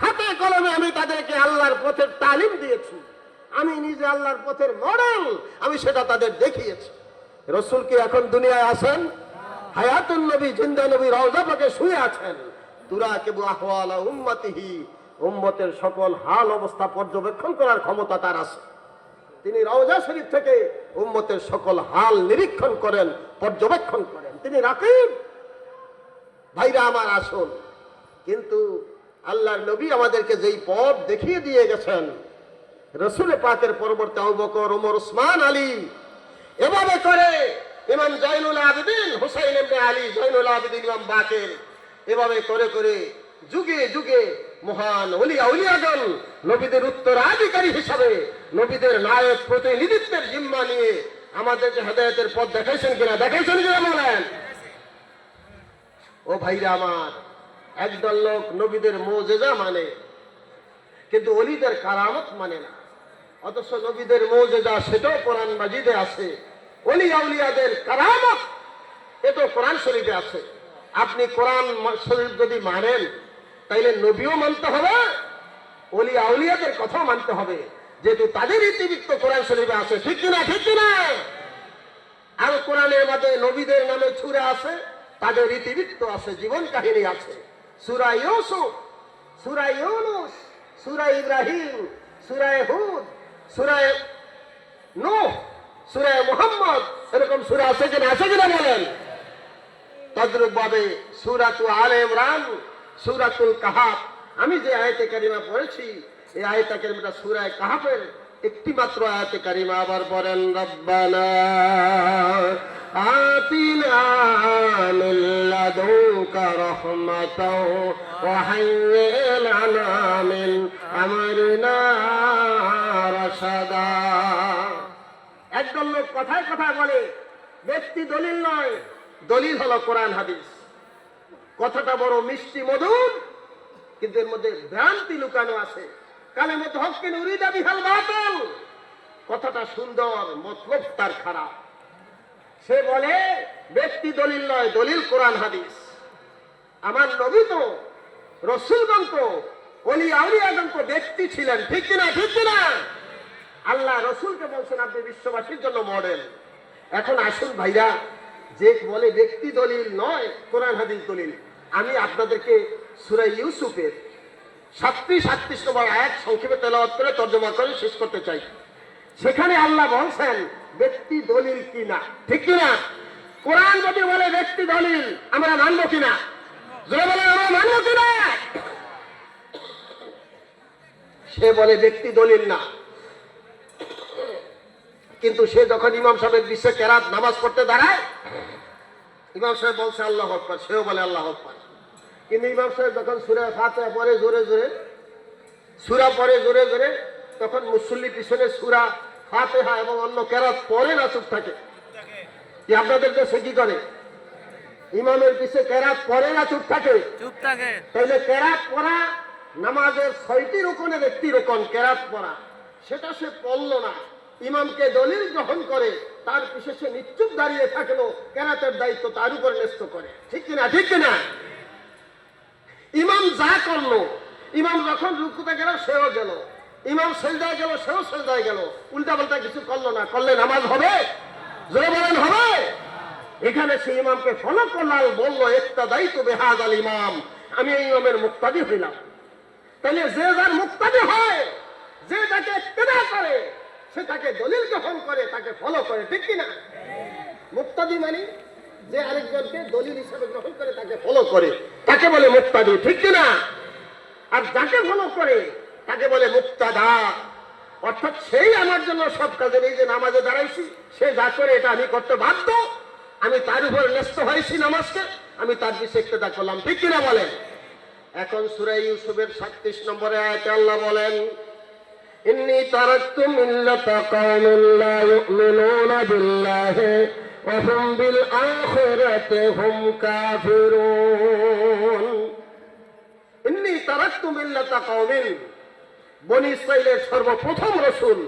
Speaker 1: হাতে কলমে আমি তাদেরকে আল্লাহর পথের তালিম দিয়েছি, আমি নিজে আল্লাহর পথের মডেল, আমি সেটা তাদের দেখিয়েছি। রাসূল কি এখন দুনিয়ায় আছেন? হায়াতুন নবী, জিন্দা নবী রওজা পাকে শুয়ে আছেন। তুরাকিবু আহওয়ালা উম্মতিহি, উম্মতের সকল হাল অবস্থা পর্যবেক্ষণ করার ক্ষমতা তার আছে। তিনি রওজা শরীফ থেকে উম্মতের সকল হাল নিরীক্ষণ করেন, পর্যবেক্ষণ করেন। তিনি রাকিব। ভাইরা আমার আসুন, কিন্তু আল্লাহর নবী আমাদেরকে যেই পথ দেখিয়ে দিয়ে গেছেন, রাসূল পাকের পরবর্তী আবু বকর, ওমর, ওসমান, আলী, এভাবে করে ইমাম জয়নুল আবেদিন হুসাইন ইবনে আলী, জয়নুল আবেদিন ইমাম বাকের, এভাবে করে করে যুগে যুগে মহান ওলি আউলিয়াগণ নবীদের উত্তরাধিকারী হিসাবে, নবীদের নায়ক প্রতিনিধিত্বের জিম্মা নিয়ে আমাদেরকে হেদায়েতের পথ দেখাইছেন কিনা, দেখাইছেন কিনা বলেন। ও ভাইরা আমার, একদল লোক নবীদের মুজিজা মানে, কিন্তু ওলিদের কারামত মানে না। অথচ নবীদের মুজিজা সেটাও কোরআন মাজিদে আছে, ওলি আউলিয়াদের কারামত এটা কোরআন শরীফে আছে। আপনি কোরআন শরীফ যদি মানেন, তাইলে নবীও মানতে হবে, ওলি আউলিয়াদের কথাও মানতে হবে, যেহেতু তাদের ইতিবৃত্ত কোরআন শরীফে আছে, ঠিক কিনা, ঠিক কিনা। আর কোরআনের মধ্যে নবীদের নামে ছুরা আছে, তাদের ইতিবৃত্ত আছে, জীবন কাহিনী আছে। সূরা ইউসুফ, সূরা ইউনূস, সূরা ইব্রাহিম, সূরা হুদ, সূরা নূহ, সূরা মুহাম্মদ, এরকম সূরা আছে কিনা, আছে কিনা বলেন। তদ্রূপভাবে সূরাতুল আলে ইমরান, সূরাতুল কাহাফ, আমি যে আয়াতে কারিমা পড়েছি এই আয়াতে কারিমাটা সূরা কাহাফের একটি মাত্র আয়াতে কারিমা। আবার বলেন রব্বানা আতিনা মিন লাদুনকা রাহমাতাও ওয়া হাইয়্যি লানা মিন আমরিনা রাশাদা। একদল লোক কথায় কথায় বলে ব্যক্তি দলিল নয়, দলিল হলো কোরআন হাদিস। কথাটা বড় মিষ্টি মধুর, কিন্তু এর মধ্যে ভ্রান্তি লুকানো আছে। কালেমাতুল হক্কে উরিদা বিহাল বাতিল, কথাটা সুন্দর, মতলব তার খারাপ। সে বলে ব্যক্তি দলিল নয়, দলিল কোরআন হাদিস। আমার নবী তো, রাসূলগণ তো, ওলি আউলিয়াগণ তো ব্যক্তি ছিলেন, ঠিক কিনা? ঠিক কিনা? আল্লাহ রসুলকে বলছেন আপনি বিশ্ববাসীর জন্য মডেল। এখন আসুন ভাইরা, যে বলে ব্যক্তি দলিল নয় কোরআন হাদিস দলিল, আমি আপনাদেরকে সূরা ইউসুফের 37 নম্বর আয়াত সংক্ষেপে তেলাওয়াত করে তর্জমা করে শেষ করতে চাই। সেখানে আল্লাহ বলছেন ব্যক্তি দলিল কিনা, ঠিক কিনা? কোরআন যদি বলে ব্যক্তি দলিল, আমরা মানব কিনা? যারা বলে আমরা মানব কিনা? সে বলে ব্যক্তি দলিল না, কিন্তু সে যখন ইমাম সাহেবের বিশ্বে কেরাত নামাজ পড়তে দাঁড়ায়, ইমাম সাহেব বলছে আল্লাহু আকবার, সেও বলে আল্লাহু আকবার। কিন্তু ইমাম সাহেব যখন সূরা ফাতিহা পড়ে জোরে জোরে, সূরা পড়ে জোরে জোরে, তখন মুসল্লি পিছনে সূরা ফাতিহা এবং অন্য কেরাত পড়ে না, চুপ থাকে। কি আপনাদের দেশে কি করে? ইমামের পিছে কেরাত পড়ে না, চুপ থাকে?
Speaker 2: চুপ থাকে।
Speaker 1: তাইলে কেরাত পড়া নামাজের 6টি রুকনের একটি রুকন, কেরাত পড়া, সেটা সে পড়লো না। ইমামকে দলিল গ্রহণ করে তার পিছে সে নিশ্চুপ দাঁড়িয়ে থাকলো, কেরাতের দায়িত্ব তার উপর ন্যস্ত করে, ঠিক কিনা? ঠিক কিনা? ইমাম যা করলো, ইমাম যখন রুকুতে গেল সেও গেল, ইমাম সেজদায় গেল সেও সেজদায় গেল, উল্টা পাল্টা কিছু করলো না, করলে নামাজ হবে? জোরে বলেন হবে? এখানে সে ইমামকে ফলো করলাম, বললো ইক্তাদাইতু বিহাযাল ইমাম, আমি এই ইমামের মুক্তাদি হইলাম। তাহলে যে যার মুক্তাদি হয়, যে তাকে ইক্তেদা করে, সে তাকে দলিল গ্রহণ করে, তাকে ফলো করে, ঠিক কিনা? মুক্তাদি মানে যে আরেকজনকে দলিল হিসেবে গ্রহণ করে তাকে ফলো করে, তাকে বলে মুক্তাদি, ঠিক কিনা? আর যাকে ফলো করে তাকে বলে মুক্তাদা। অর্থাৎ সেই আমার জন্য সব কাজে, এই যে নামাজে দাঁড়াইছি, সে যা করে এটা আমি করতে বাধ্য, আমি তার উপর ন্যস্ত হয়েছি নামাজকে, আমি তার পিছে ইক্তেদা করলাম, ঠিক কিনা বলেন? এখন সূরা ইউসুফের 37 নম্বরে আয়াতে আল্লাহ বলেন ইন্নী তারাকতু মিল্লাতা কওমিন লা ইউমিনুনা বিল্লাহি ওয়া হুম বিল আখিরাতি হুম কাফিরুন। ইন্নী তারাকতু মিল্লাতা কওমিন, বনি ইসরাইলের সর্বপ্রথম রাসূল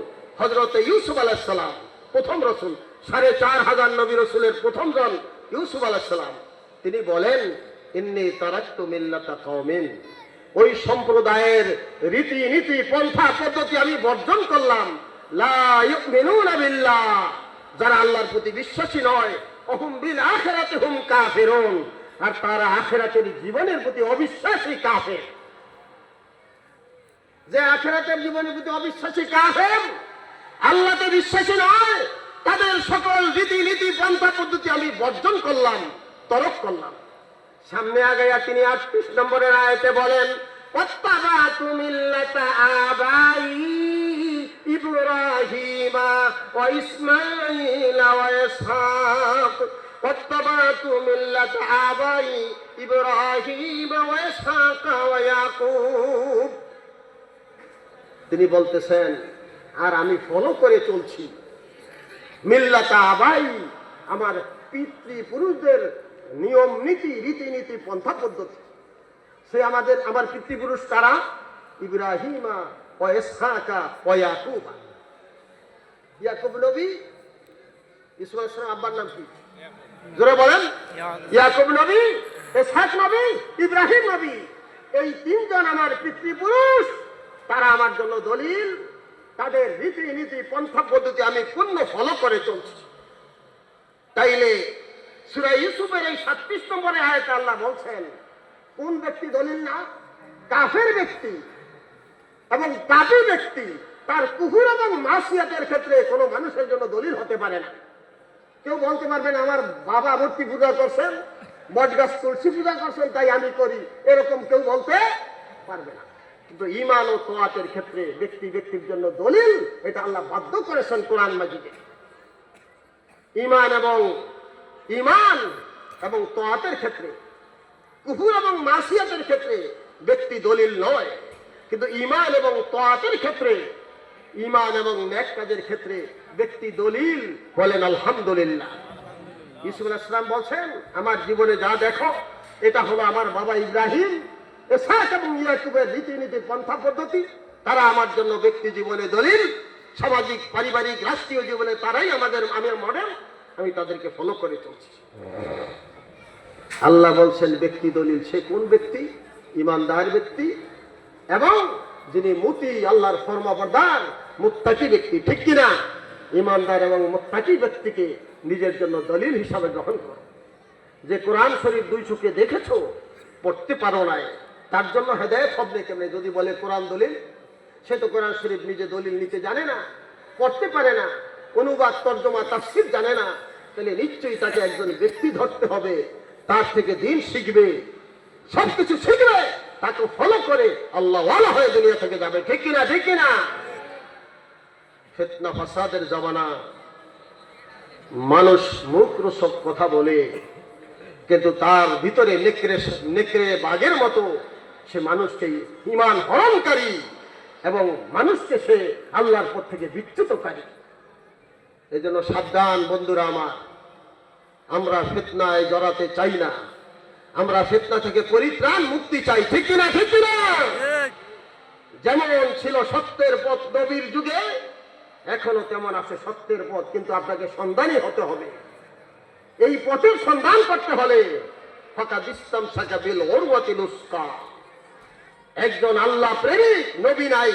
Speaker 1: হযরত ইউসুফ আলাইহিস সালাম, প্রথম রাসূল, 4500 নবী রাসূলের প্রথম জন ইউসুফ আলাইহিস সালাম। তিনি বলেন ইন্নী তারাকতু মিল্লাতা কওমিন, ওই সম্প্রদায়ের রীতি নীতি পন্থা পদ্ধতি আমি বর্জন করলাম, লা ইউমিনুনা বিল্লাহ, যারা আল্লাহর প্রতি বিশ্বাসী নয়, ওহুম বিল আখিরাতি হুম কাফিরুন, আর তারা আখিরাতের জীবনের প্রতি অবিশ্বাসী কাফের। যে আখিরাতের জীবনের প্রতি অবিশ্বাসী কাফের, আল্লাহতে বিশ্বাসী নয়, তাদের সকল রীতি নীতি পন্থা পদ্ধতি আমি বর্জন করলাম, তরক করলাম। সামনে আগাইয়া তিনি 38 নম্বরের আয়াতে বলেন ওয়াত্তাবাতু মিল্লাতা আবাই ইব্রাহিমা ওয়া ইসমাঈল ওয়া ইসহাক, ওয়াত্তাবাতু মিল্লাতা আবাই ইব্রাহিমা ওয়া ইসহাক ওয়া ইয়াকুব। তিনি বলতেছেন আর আমি ফলো করে চলছি মিল্লাতা আবাই, আমার পিতৃপুরুষদের নিয়ম নীতি রীতিনীতি পন্থা পদ্ধতি। সে আমার পিতৃপুরুষ কারা? ইব্রাহিমা ওয়া ইসহাকা ওয়া ইয়াকুব। ইয়াকুব নবী, ইসমাঈল সাহেব আব্বার নাম কি? জোরে বলেন। ইয়াকুব নবী, ইসহাক নবী, ইব্রাহিম নবী, এই তিনজন আমার পিতৃপুরুষ, তারা আমার জন্য দলিল, তাদের রীতিনীতি পন্থা পদ্ধতি আমি পূর্ণ ফলো করে চলছি। তাইলে সূরা ইউসুফের এই 37 নম্বরে আয়াতে আল্লাহ বলছেন কোন ব্যক্তি দলিল না? কাফের ব্যক্তি এবং পাপী ব্যক্তি, তার কুফর এবং মাসিয়াতের ক্ষেত্রে কোনো মানুষের জন্য দলিল হতে পারে না। কেউ বলতে পারবে না আমার বাবা মূর্তি পূজা করছেন, বটগাছ তুলসী পূজা করছেন তাই আমি করি, এরকম কেউ বলতে পারবে না। কিন্তু ঈমান ও তোয়াতের ক্ষেত্রে ব্যক্তির জন্য দলিল, এটা আল্লাহ বাধ্য করেছেন কোরআন মাজিদে। ঈমান এবং তোয়াতের ক্ষেত্রে, কুফর এবং মাসিয়াতের ক্ষেত্রে ব্যক্তি দলিল নয়, কিন্তু ঈমান এবং তোয়াতের ক্ষেত্রে, ঈমান এবং নেক কাজের ক্ষেত্রে ব্যক্তি দলিল। বলেন আলহামদুলিল্লাহ। ইউসুফ আলাইহিস সালাম বলছেন, আমার জীবনে যা দেখো এটা হলো আমার বাবা ইব্রাহিম, ইসহাক এবং ইয়াকুবের রীতিনীতি পন্থা পদ্ধতি, তারা আমার জন্য ব্যক্তি জীবনে দলিল, সামাজিক পারিবারিক রাষ্ট্রীয় জীবনে তারাই আমার মডেল, আমি তাদেরকে ফলো করে চলছি। আল্লাহ বলছেন ব্যক্তি দলিল, সে কোন ব্যক্তি? ঈমানদার ব্যক্তি এবং যিনি মুতি, আল্লাহর ফরমাবরদার মুত্তাকি ব্যক্তি, ঠিক কিনা? ঈমানদার এবং মুত্তাকি ব্যক্তিকে নিজের জন্য দলিল হিসাবে গ্রহণ করো। যে কোরআন শরীফ দুই চোখে দেখেছো, পড়তে পারো নাই, তার জন্য হেদায়েত হবে কেমনে? যদি বলে কোরআন দলিল, সে তো কোরআন শরীফ নিজে দলিল নিতে জানে না, পড়তে পারে না, অনুবাদ তর্জমা তাফসীর জানে না, তাহলে নিশ্চয়ই তাকে একজন ব্যক্তি ধরতে হবে, তার থেকে দিন শিখবে, সবকিছু শিখবে, তাকে ফলো করে আল্লাহ ওয়ালা হয়ে দুনিয়া থেকে যাবে, ঠিক কিনা? ঠিক কিনা? ফিতনা ফাসাদের জামানা, মানুষ মুখ রোচক কথা বলে, কিন্তু তার ভিতরে নেকড়ে বাঘের মতো সে মানুষকে ঈমান হরণকারী এবং মানুষকে সে আল্লাহর পথ থেকে বিচ্যুতকারী। এই জন্য সাবধান বন্ধুরা আমার, আমরা ফিতনায় জড়াতে চাই না, আমরা ফিতনা থেকে পরিত্রাণ মুক্তি চাই, ঠিক কিনা? ঠিক কিনা? যেমন ছিল সত্যের পথ নবীর যুগে, এখনো তেমন আছে সত্যের পথ, কিন্তু আপনাকে সন্ধানী হতে হবে। এই পথের সন্ধান করতে হলে ফাকাদ ইসতামসাকা বিল উরওয়াতিল উসকা। একজন আল্লাহ প্রেমিক নবী নাই,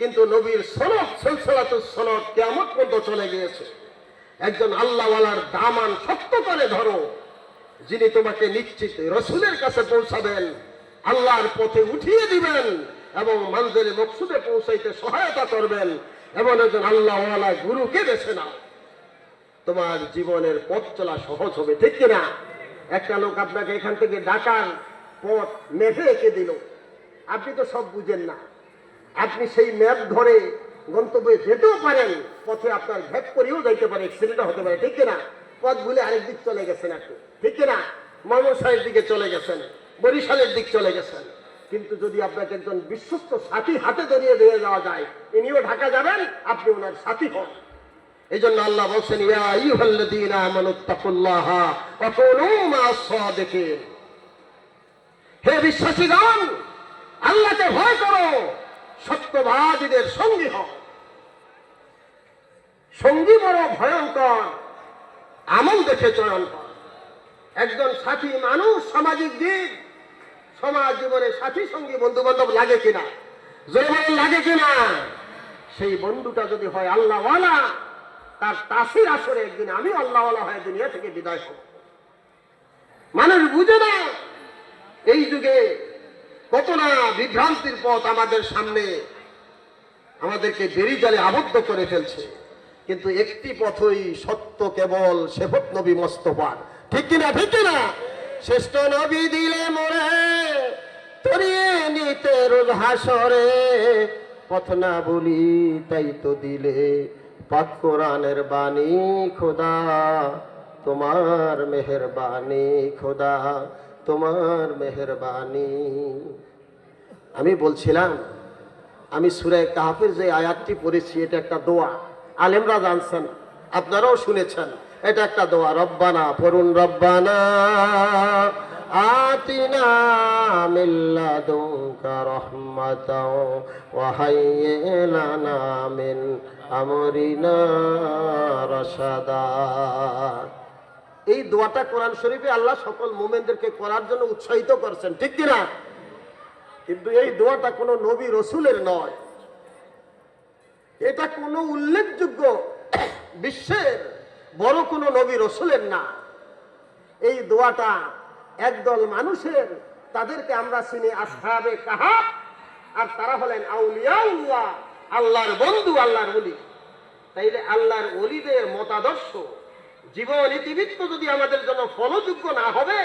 Speaker 1: কিন্তু নবীর সনদ সিলসিলাতুস সনদ কিয়ামত পর্যন্ত চলে গিয়েছে। একজন আল্লাহওয়ালার দামান শক্ত করে ধরো, যিনি তোমাকে নিশ্চিত রাসূলের কাছে পৌঁছাবেন, আল্লাহর পথে উঠিয়ে দিবেন এবং মানজিলে মকসুদে পৌঁছাইতে সহায়তা করবেন, এমন একজন আল্লাহওয়ালা গুরুকে বেছে নাও, তোমার জীবনের পথ চলা সহজ হবে, ঠিক কিনা? একটা লোক আপনাকে এখান থেকে ঢাকার পথ মেপে এঁকে দিল, আপনি তো সব বুঝেন না, আপনি সেই ম্যাপ ধরে গন্তব্যে যেতেও পারেন, পথে আপনার ভেদ করেও যাইতে পারে, অ্যাক্সিডেন্ট হতে পারে, ঠিক কিনা? পথ ভুলে আরেক দিক চলে গেছেন আপনি, ঠিক কিনা? ময়মনসিংহের দিকে চলে গেছেন, বরিশালের দিক চলে গেছেন, কিন্তু যদি আপনাকে একজন বিশ্বস্ত সাথী হাতে ধরিয়ে দিয়ে যাওয়া যায়, ইনিও ঢাকা যাবেন, আপনি ওনার সাথী হন। এই জন্য আল্লাহ বলছেন, ইয়া আইয়ুহাল্লাযীনা আমানুত্তাকুল্লাহা ওয়া কুনু মা'আস সাদিকিন। হে বিশ্বাসীগণ, আল্লাহকে ভয় করো, সত্যবাদীদের সঙ্গী হও। সঙ্গী বড় ভয়ঙ্কর, আমল দেখে চয়ন কর। একজন সাথী মানুষ, সামাজিক দিক, সমাজ জীবনে সাথী সঙ্গী বন্ধু বান্ধব লাগে কিনা? জোরে লাগে কিনা? সেই বন্ধুটা যদি হয় আল্লাহওয়ালা, তার তাসির আসরে একদিন আমি আল্লাহওয়ালা হয়ে দুনিয়া থেকে বিদায় হব। মানুষ বুঝে না এই যুগে কত না বিভ্রান্তির পথ আমাদের সামনে আমাদেরকে বেড়িজালে আবদ্ধ করে ফেলছে, কিন্তু একটি পথই সত্য, কেবল সে পথ নবী মোস্তফা, ঠিক কিনা? ঠিক কিনা? শ্রেষ্ঠ নবী দিলে মোরে তরিয়ে নিতে রোজ হাসরে, পথ না বলি তাই তো দিলে পাক কোরআনের বাণী, খোদা তোমার মেহেরবানি, খোদা তোমার মেহেরবানি। আমি বলছিলাম, আমি সূরা কাহফের যে আয়াতটি পড়েছি, এটা একটা দোয়া, আলেমরা জানছেন, আপনারাও শুনেছেন, এটা একটা দোয়া। রব্বানা পড়ুন, রব্বানা আতিনা মিন লাদুনকা রাহমাতাও ওয়া হাইয়্যি লানা মিন আমরিনা রাশাদা। এই দোয়াটা কোরআন শরীফে আল্লাহ সকল মুমিনদেরকে করার জন্য উৎসাহিত করছেন, ঠিক কিনা? কিন্তু এই দোয়াটা কোনো নবী রসুলের নয়, এটা কোনো উল্লেখযোগ্য বিশ্বের বড় কোনো নবী রসুলের না। এই দোয়াটা একদল মানুষের, তাদেরকে আমরা চিনি আসহাবে কাহাফ, আর তারা হলেন আউলিয়াউল্লাহ, আল্লাহর বন্ধু, আল্লাহর ওলি। তাইলে আল্লাহর ওলিদের মতাদর্শ, জীবন ইতিবৃত্ত যদি আমাদের জন্য ফলযোগ্য না হবে,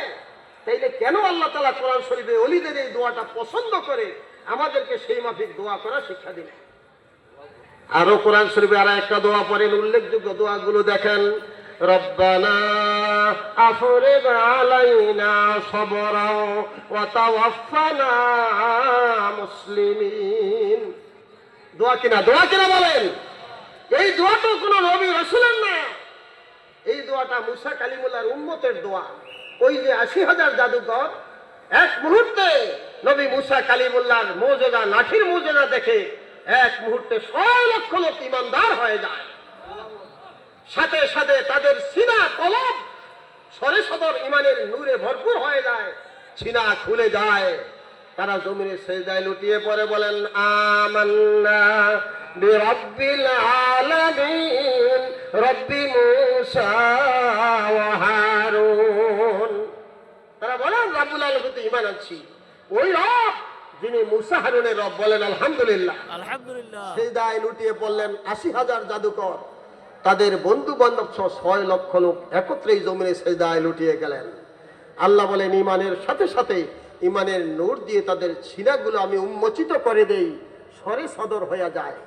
Speaker 1: তাইলে কেন আল্লাহ তাআলা কোরআন শরীফে ওলিদের এই দোয়াটা পছন্দ করে আমাদেরকে সেই মাফিক দোয়া করার শিক্ষা দিলেন। আরো কোরআন শরীফে আর একটা দোয়া পড়েন, উল্লেখযোগ্য দোয়াগুলো দেখেন। রব্বানা আফরিগ আলাইনা সাবরা ওয়া তাওয়াফফানা মুসলিমিন। দোয়া কিনা বলেন? এই দোয়াটা কোনো নবী রাসূলের না, এই দোয়াটা মুসা কালিমুল্লাহর উম্মতের দোয়া। ওই যে ৮০,০০০ জাদুকর এক মুহূর্তে নবী মুসা কালিমুল্লাহর মুজিজা, লাঠির মুজিজা দেখে এক মুহূর্তে ৬ লক্ষ লোক ঈমানদার হয়ে যায়। সাথে সাথে তাদের সিনা কলব সরে সদর ঈমানের নূরে ভরপুর হয়ে যায়, সিনা খুলে যায়। তারা জমিনে সেজদায় লুটিয়ে পড়ে বলেন আমান্না বিরাব্বিল আলামিন রব্বি মুসা ওয়া হারুন। তারা বলেন রাব্বুল আলামিনের প্রতি ঈমান আনছি, ওই রব যিনি মুসা হারুনের রব। বলেন আলহামদুলিল্লাহ।
Speaker 2: আলহামদুলিল্লাহ।
Speaker 1: সেজদায় লুটিয়ে পড়লেন ৮০,০০০ জাদুকর, তাদের বন্ধু বান্ধব সহ ৬ লক্ষ লোক একত্রেই জমিনে সেজদায় লুটিয়ে গেলেন। আল্লাহ বলেন ঈমানের সাথে সাথে ঈমানের নূর দিয়ে তাদের সিনাগুলো আমি উন্মোচিত করে দেই, সরে সদর হয়ে যায়।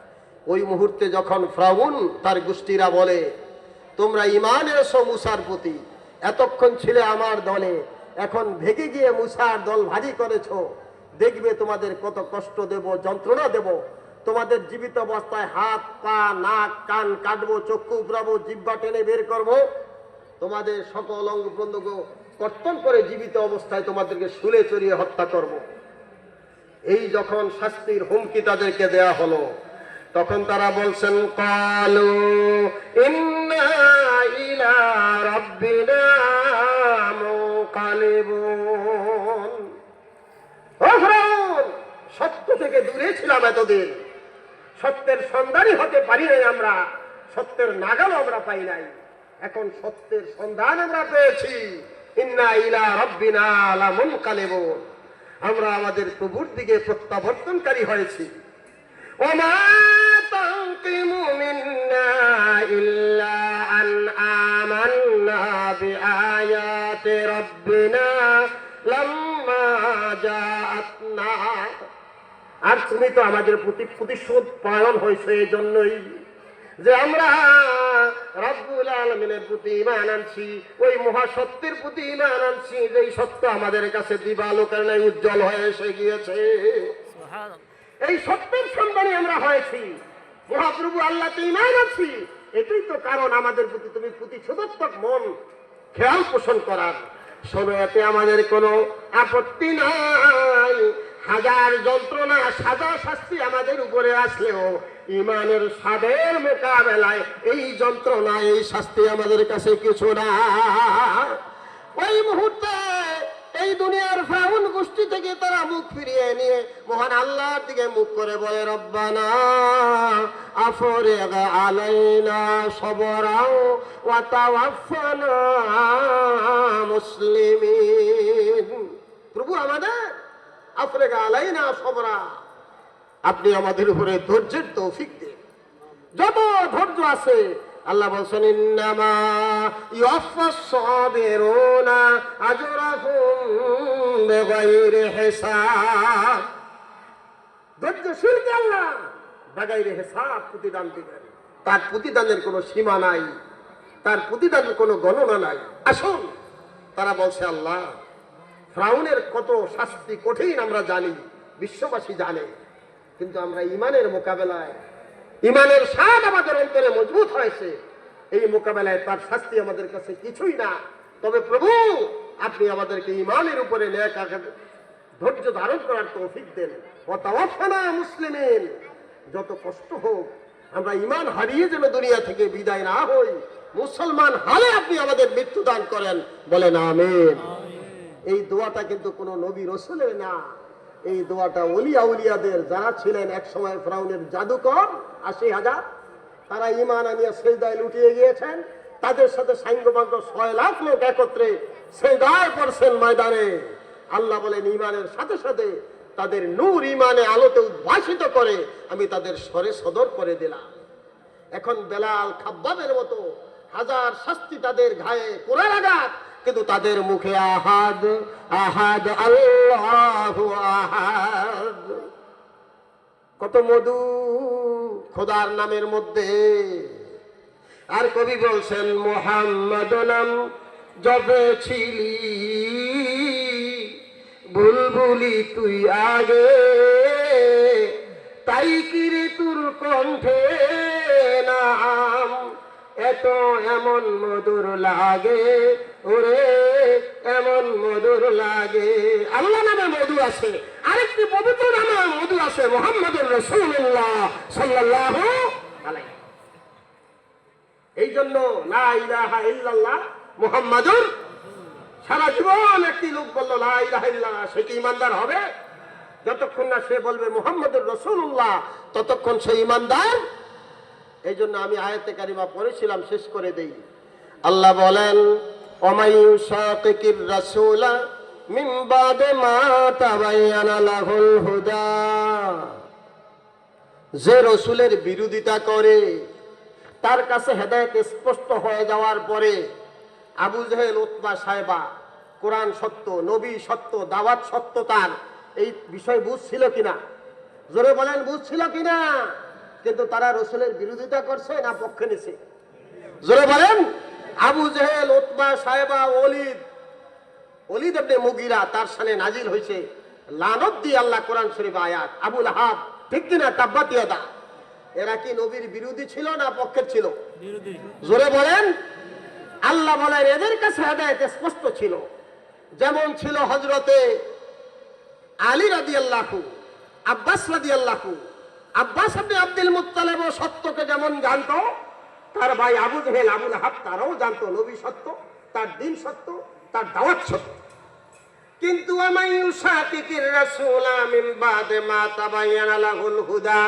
Speaker 1: ওই মুহূর্তে যখন ফিরআউন তার গোষ্ঠীরা বলে তোমরা ঈমান এনেছো মুসার প্রতি, এতক্ষণ ছিলে আমার দলে, এখন ভেগে গিয়ে মুসার দল ভারী করেছো, দেখবে তোমাদের কত কষ্ট দেব, যন্ত্রণা দেব। তোমাদের জীবিত অবস্থায় হাত পা নাক কান কাটবো, চক্ষু উপড়াবো, জিহ্বা টেনে বের করবো, তোমাদের সকল অঙ্গ প্রত্যঙ্গ কর্তন করে জীবিত অবস্থায় তোমাদেরকে শুলে চড়িয়ে হত্যা করব। এই যখন শাস্তির হুমকি তাদেরকে দেয়া হলো, তখন তারা বলছেন ক্বালু ইন্না ইলা রাব্বিনা মুনকালিবুন। ও ফিরআউন, সত্য থেকে দূরে ছিলাম এতদিন, সত্যের সন্ধানই হতে পারি নাই আমরা, সত্যের নাগাল আমরা পাই নাই, এখন সত্যের সন্ধান আমরা পেয়েছি। ইন্না ইলা রাব্বিনা লামুনকালিবুন, আমরা আমাদের প্রভুর দিকে প্রত্যাবর্তনকারী হয়েছি। ওমা তানকিমু মিন্না ইল্লা আন আমান্না বিআয়াতি রাব্বিনা লাম্মা জাআতনা। আর তুমি তো আমাদের প্রতি প্রতিশোধ পরায়ণ হয়েছে এই জন্যই যে আমরা রব্বুল আলামিনের প্রতি ঈমান আনছি, ওই মহাসত্যের প্রতি ঈমান আনছি, যেই সত্য আমাদের কাছে দিবালোকের ন্যায় উজ্জ্বল হয়ে এসে গিয়েছে। এই সত্যের সন্ধানে আমরা হয়েছি, মহাপ্রভু আল্লাহতে ঈমান আছি, এটাই তো কারণ আমাদের প্রতি তুমি প্রতিশোধাত্মক মন খেয়াল পোষণ করার। শোনো, এতে আমাদের কোনো আপত্তি নাই। হাজার যন্ত্রণা সাজা শাস্তি আমাদের উপরে আসলেও ঈমানের স্বাদের মোকাবেলায় এই যন্ত্রণা এই শাস্তি আমাদের কাছে কিছু না। ওই মুহূর্তে এই দুনিয়ার ফিরআউন গোষ্ঠী থেকে তারা মুখ ফিরিয়ে নিয়ে মহান আল্লাহর দিকে মুখ করে বলে রব্বানা আফরিগ আলাইনা সাবরা ওয়া তাওয়াফফানা মুসলিমিন। প্রভু আমাদের আফরিগ আলাইনা সাবরা, আপনি আমাদের উপরে ধৈর্যের তৌফিক দিন। যত ধৈর্য আছে আল্লাহ বলছেন ইন্নামা ইউওয়াফাস সাবিরুনা আজরাহুম বিগাইরি হিসাব। ধৈর্যশীলকে আল্লাহ বিগাইরি হিসাব প্রতিদান দিবেন। তার প্রতিদানের কোনো সীমা নাই, তার প্রতিদানের কোনো গণনা নাই। আসুন, তারা বলছে আল্লাহ ফিরআউনের কত শাস্তি কঠিন আমরা জানি, বিশ্ববাসী জানে, কিন্তু আমরা ঈমানের মোকাবেলায়, ঈমানের স্বাদ আমাদের অন্তরে মজবুত হয়েছে, এই মোকাবেলায় তার শাস্তি আমাদের কাছে কিছুই না। তবে প্রভু আপনি আমাদেরকে ঈমানের উপরে নেক ধৈর্য ধারণ করার তৌফিক দেন। ওয়া তাওয়াফফানা মুসলিমিন, যত কষ্ট হোক আমরা ঈমান হারিয়ে যেন দুনিয়া থেকে বিদায় না হই, মুসলমান হালে আপনি আমাদের মৃত্যু দান করেন। বলেন আমিন। এই দোয়াটা কিন্তু কোনো নবী রাসূলের না, এই দোয়াটা ওলিয়া উলিয়াদের, যারা ছিলেন এক সময় ফিরআউনের জাদুকর ৮০,০০০, তারা ঈমান আনিয়ে সেজদায় লুটিয়ে গিয়েছেন। তাদের সাথে সাঙ্গপাঙ্গ ৬ লাখ লোক একত্রে সেজদায় পড়ছেন ময়দানে। আল্লাহ বলেন ঈমানের সাথে সাথে তাদের নূর ঈমানে আলোতে উদ্ভাসিত করে আমি তাদের সরে সদর করে দিলাম। এখন বেলাল খাব্বাবের মতো হাজার শাস্তি তাদের ঘায়ে কোরআন আঘাত কিন্তু তাদের মুখে আহাদ আহাদ আল্লাহু আহাদ। কত মধু খোদার নামের মধ্যে। আর কবি বলছেন মুহাম্মদ নাম জপেছিলি বুলবুলি তুই আগে, তাই কিরে তোর কণ্ঠে নাম এত এমন মধুর লাগে, ওরে এমন মধুর লাগে। আল্লাহ নামে মধু আছে, আরেকটি পবিত্র নামে মধু আছে, মুহাম্মদুর রাসূলুল্লাহ সাল্লাল্লাহু আলাইহি। এই জন্য লা ইলাহা ইল্লাল্লাহ মুহাম্মাদুর, সারা জীবন একটি লোক বলল লা ইলাহা ইল্লাল্লাহ, সে কি ঈমানদার হবে? যতক্ষণ না সে বলবে মুহাম্মদুর রাসূলুল্লাহ ততক্ষণ সে ঈমানদার। এই জন্য আমি আয়াতে কারিমা পড়েছিলাম, শেষ করে দেই। আল্লাহ বলেন ওমাইয়ুশাকিকির রাসূলা মিন বাদে মা তাবায়্যানা লাহুল হুদা, যে রাসূলের বিরোধিতা করে তার কাছে হেদায়েত স্পষ্ট হয়ে যাওয়ার পরে, আবু জেহেল উতবা সাহেবা কোরআন সত্য, নবী সত্য, দাওয়াত সত্য, তার এই বিষয় বুঝছিল কিনা? জোরে বলেন, বুঝছিল কিনা? কিন্তু তারা রাসূলের বিরোধিতা করছে না পক্ষে নিছে? জোরে বলেন। আবু জেহেল উতবা সাহেবা ওলিদ ইবনে মুগিরা, তার সামনে নাজিল হয়েছে লানত দিয়ে আল্লাহ কোরআন শরীফ আয়াত। আবু লাহাব, ঠিক কিনা? তাব্বাত ইয়াদা। এরা কি নবীর বিরোধী ছিল না পক্ষের ছিল?
Speaker 2: বিরোধী।
Speaker 1: জোরে বলেন। আল্লাহ বলেন এদের কাছে হেদায়েত স্পষ্ট ছিল, যেমন ছিল হযরতে আলী রাদিয়াল্লাহু, আব্বাস রাদিয়াল্লাহু। আব্বাস ইবনে আব্দুল মুত্তালিব সত্যকে যেমন জানতো, তার ভাই আবু জেহেল আবু লাহাব তারাও জানতো নবী সত্য, তার দ্বীন সত্য, তার দাওয়াত সত্য। কিন্তু ওয়ামাইয়ুশাকিকির রাসূলা মিন বাদে মা তাবায়্যানা লাহুল হুদা,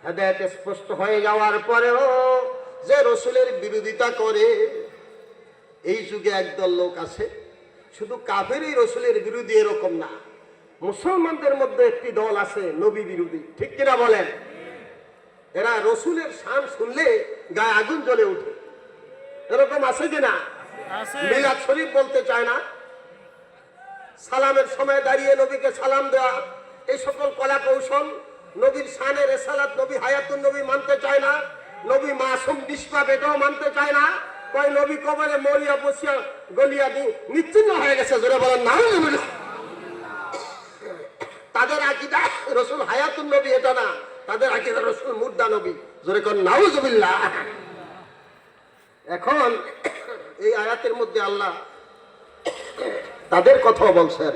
Speaker 1: হেদায়েত স্পষ্ট হয়ে যাওয়ার পরেও যে রাসূলের বিরোধিতা করে। এই যুগে একদল লোক আছে, শুধু কাফেরই রাসূলের বিরোধী এরকম না, মুসলমানদের মধ্যে একটি দল আছে নবী বিরোধী, ঠিক কিনা বলেন? এরা রাসূলের শান শুনলে গায়ে আগুন জ্বলে ওঠে, এরকম আছে কিনা?
Speaker 2: আছে।
Speaker 1: মিলাদ শরীফ বলতে চায় না, সালামের সময় দাঁড়িয়ে নবীকে সালাম দেওয়া, এই সকল কলা কৌশল, নবীর শানে রেসালাত, নবী হায়াতুন নবী মানতে চায় না, নবী মাসুম নিষ্পাপ এটাও মানতে চায় না, কয় নবী কবরে মরিয়া বসিয়া গলিয়া দি নিশ্চিন্ন হয়ে গেছে। জোরে বলেন নাউজুবিল্লাহ। তাদের আকীদা রাসূল হায়াতুন নবী এটা না, তাদের আকীদা রাসূল মুর্দা নবী। জোরে কোন নাউজুবিল্লাহ। এখন এই আয়াতের মধ্যে আল্লাহ তাদের কথা বলছেন,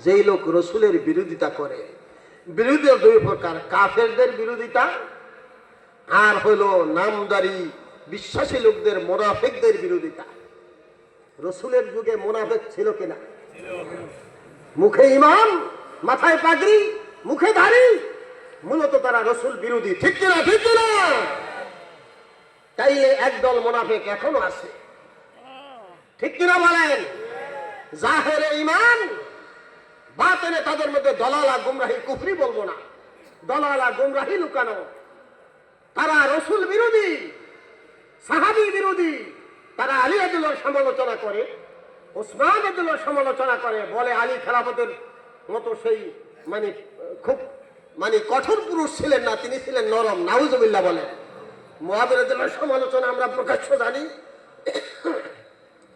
Speaker 1: যেই লোক রাসূলের বিরোধিতা করে। বিরোধিতা দুই প্রকার, কাফেরদের বিরোধিতা আর হলো নামদারি বিশ্বাসী লোকদের, মুনাফিকদের বিরোধিতা। রাসূলের যুগে মুনাফিক ছিল কিনা? মুখে ঈমান, মাথায় পাগড়ি, মুখে দাড়ি, মূলত তারা রাসূল বিরোধী, ঠিক কিনা? ঠিক কিনা? তাইলে একদল মুনাফিক এখনো আছে, ঠিক কিনা বলেন? জাহেরে ঈমান, বাতিনে তাদের মধ্যে দলালা গুমরাহি, কুফরি বলবো না, দলালা গুমরাহি লুকানো। তারা রাসূল বিরোধী, সাহাবী বিরোধী। তারা আলী রাদিয়াল্লাহু সমালোচনা করে, ওসমান রাদিয়াল্লাহু সমালোচনা করে, বলে আলী খেলাফতের মতো সেই খুব কঠোর পুরুষ ছিলেন না, তিনি ছিলেন নরম। নাউজুবিল্লাহ বলে। মুআবিয়া রাদিয়াল্লাহু সমালোচনা আমরা প্রকাশ্য জানি,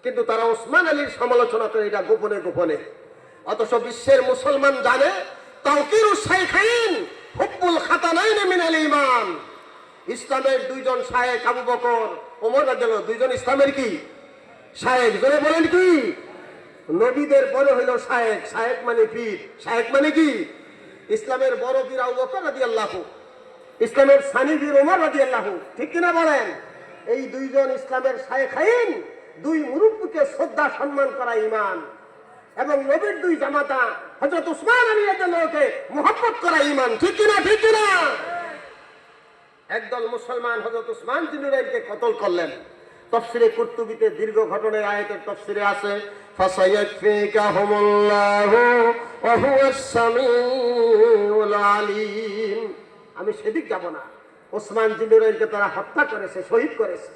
Speaker 1: কিন্তু তারা ওসমান আলীর সমালোচনা করে এটা গোপনে গোপনে। অথচ বিশ্বের মুসলমান জানে তাওকিরুশ শাইখাইন হুব্বুল খাতানাইন মিনাল ঈমান। ইসলামের দুইজন শায়েখ আবু বকর, ওমর রাদিয়াল্লাহু, দুইজন ইসলামের কি শায়েখ? জোরে বলেন কি? নবীদের বড় হইল শায়েখ, শায়েখ মানে পীর, শায়েখ মানে কি? ইসলামের বড় পীর আবু বকর রাদিয়াল্লাহু, ইসলামের সানি পীর ওমর রাদিয়াল্লাহু, ঠিক কিনা বলেন? এই দুইজন ইসলামের শায়েখাইন, দুই মুরব্বিকে শ্রদ্ধা সম্মান করা ঈমান। এবং নবীর দুই জামাতা হযরত উসমান আলী রাদিয়াল্লাহুকে মুহাব্বত করা ঈমান, ঠিক কিনা? ঠিক কিনা? একদল মুসলমান হযরত উসমান জিন্নুরাইনকে কতল করলেন। তাফসীরে কুরতুবীতে দীর্ঘ ঘটনায় আয়াতের তাফসীরে আছে ফাসায়াকফিকাহুমুল্লাহু ওয়া হুয়াস সামিউল আলীম। আমি সেদিক যাব না। ওসমান জিন্নুরাইনকে তারা হত্যা করেছে, শহীদ করেছে।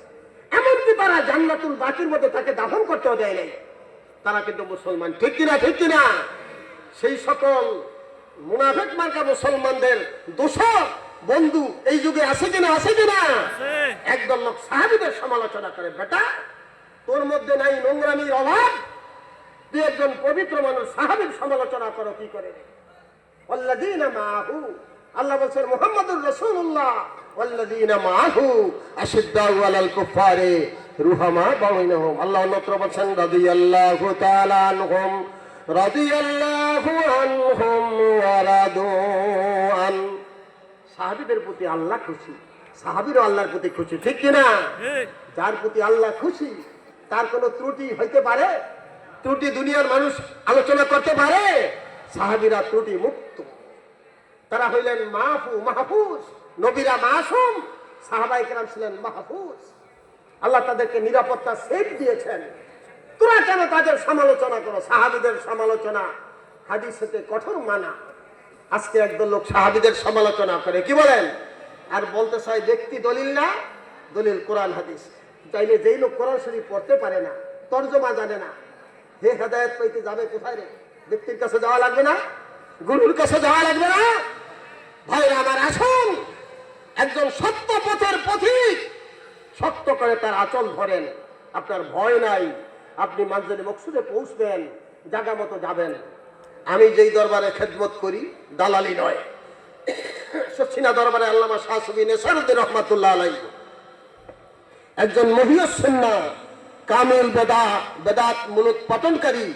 Speaker 1: এমনকি এমনকি তারা জান্নাতুল বাকির মধ্যে তাকে দাফন করতেও দেয় নাই। তারা কিন্তু মুসলমান, ঠিক কিনা ঠিক কিনা? সেই সকল মুনাফিক মার্কা মুসলমানদের দোষর বন্ধু এই যুগে আছে কিনা, আছে কিনা? একদল লোক সাহাবীদের সমালোচনা করে, বেটা তোর মধ্যে নাই নোংরামির অভাব, তুই একজন পবিত্র মানুষ সাহাবীর সমালোচনা করো কি করে? ওয়াল্লাযীনা মাআহু, আল্লাহ বলেন মুহাম্মাদুর রাসূলুল্লাহ, ওয়াল্লাযীনা মাআহু আশিদ্দাউ আলাল কুফারি রুহামা বাইনাহুম। আল্লাহ নত্র বলেন রাদিয়াল্লাহু তাআলা আনহুম রাদিয়াল্লাহু আনহুম ওয়া রাদু আন। সাহাবীদের প্রতি আল্লাহ খুশি, সাহাবীরও আল্লাহর প্রতি খুশি, ঠিক কিনা? যার প্রতি আল্লাহ খুশি তার কোনো ত্রুটি হইতে পারে? ত্রুটি দুনিয়ার মানুষ আলোচনা করতে পারে? সাহাবীরা ত্রুটি মুক্ত, তারা হইলেন মাহফুজ। নবীরা মাসুম, সাহাবায়ে কেরাম ছিলেন মাহফুজ। আল্লাহ তাদেরকে নিরাপত্তা সেফ দিয়েছেন। তোরা কেন তাদের সমালোচনা করো? সাহাবীদের সমালোচনা হাদিসেতে কঠোর মানা। আজকে একদল লোক সাহাবীদের সমালোচনা করে, কি বলেন? আর বলতে চাই ব্যক্তি দলিল না, দলিল কোরআন হাদিস। তাইলে যেই লোক কোরআন শরীফ পড়তে পারে না, তর্জমা জানে না, হে হেদায়েত পাইতে যাবে কোথায় রে? ব্যক্তির কাছে যাওয়া লাগবে না? গুরুর কাছে যাওয়া লাগবে না? ভাইরা আমার, আসুন একজন সত্য পথের পথিক, সত্য করে তার আচল ধরেন, আপনার ভয় নাই, আপনি মানজিলে মকসুদে পৌঁছবেন, জায়গা মতো যাবেন। আমি যেই দরবারে খেদমত করি দালালি নয়, সচ্ছিনা দরবারে আল্লামা শাহ সুফি নেসারউদ্দিন রহমাতুল্লাহ আলাইহি একজন মহিয়ুস সুন্নাহ কামিল বেদাত মুলুক পতনকারী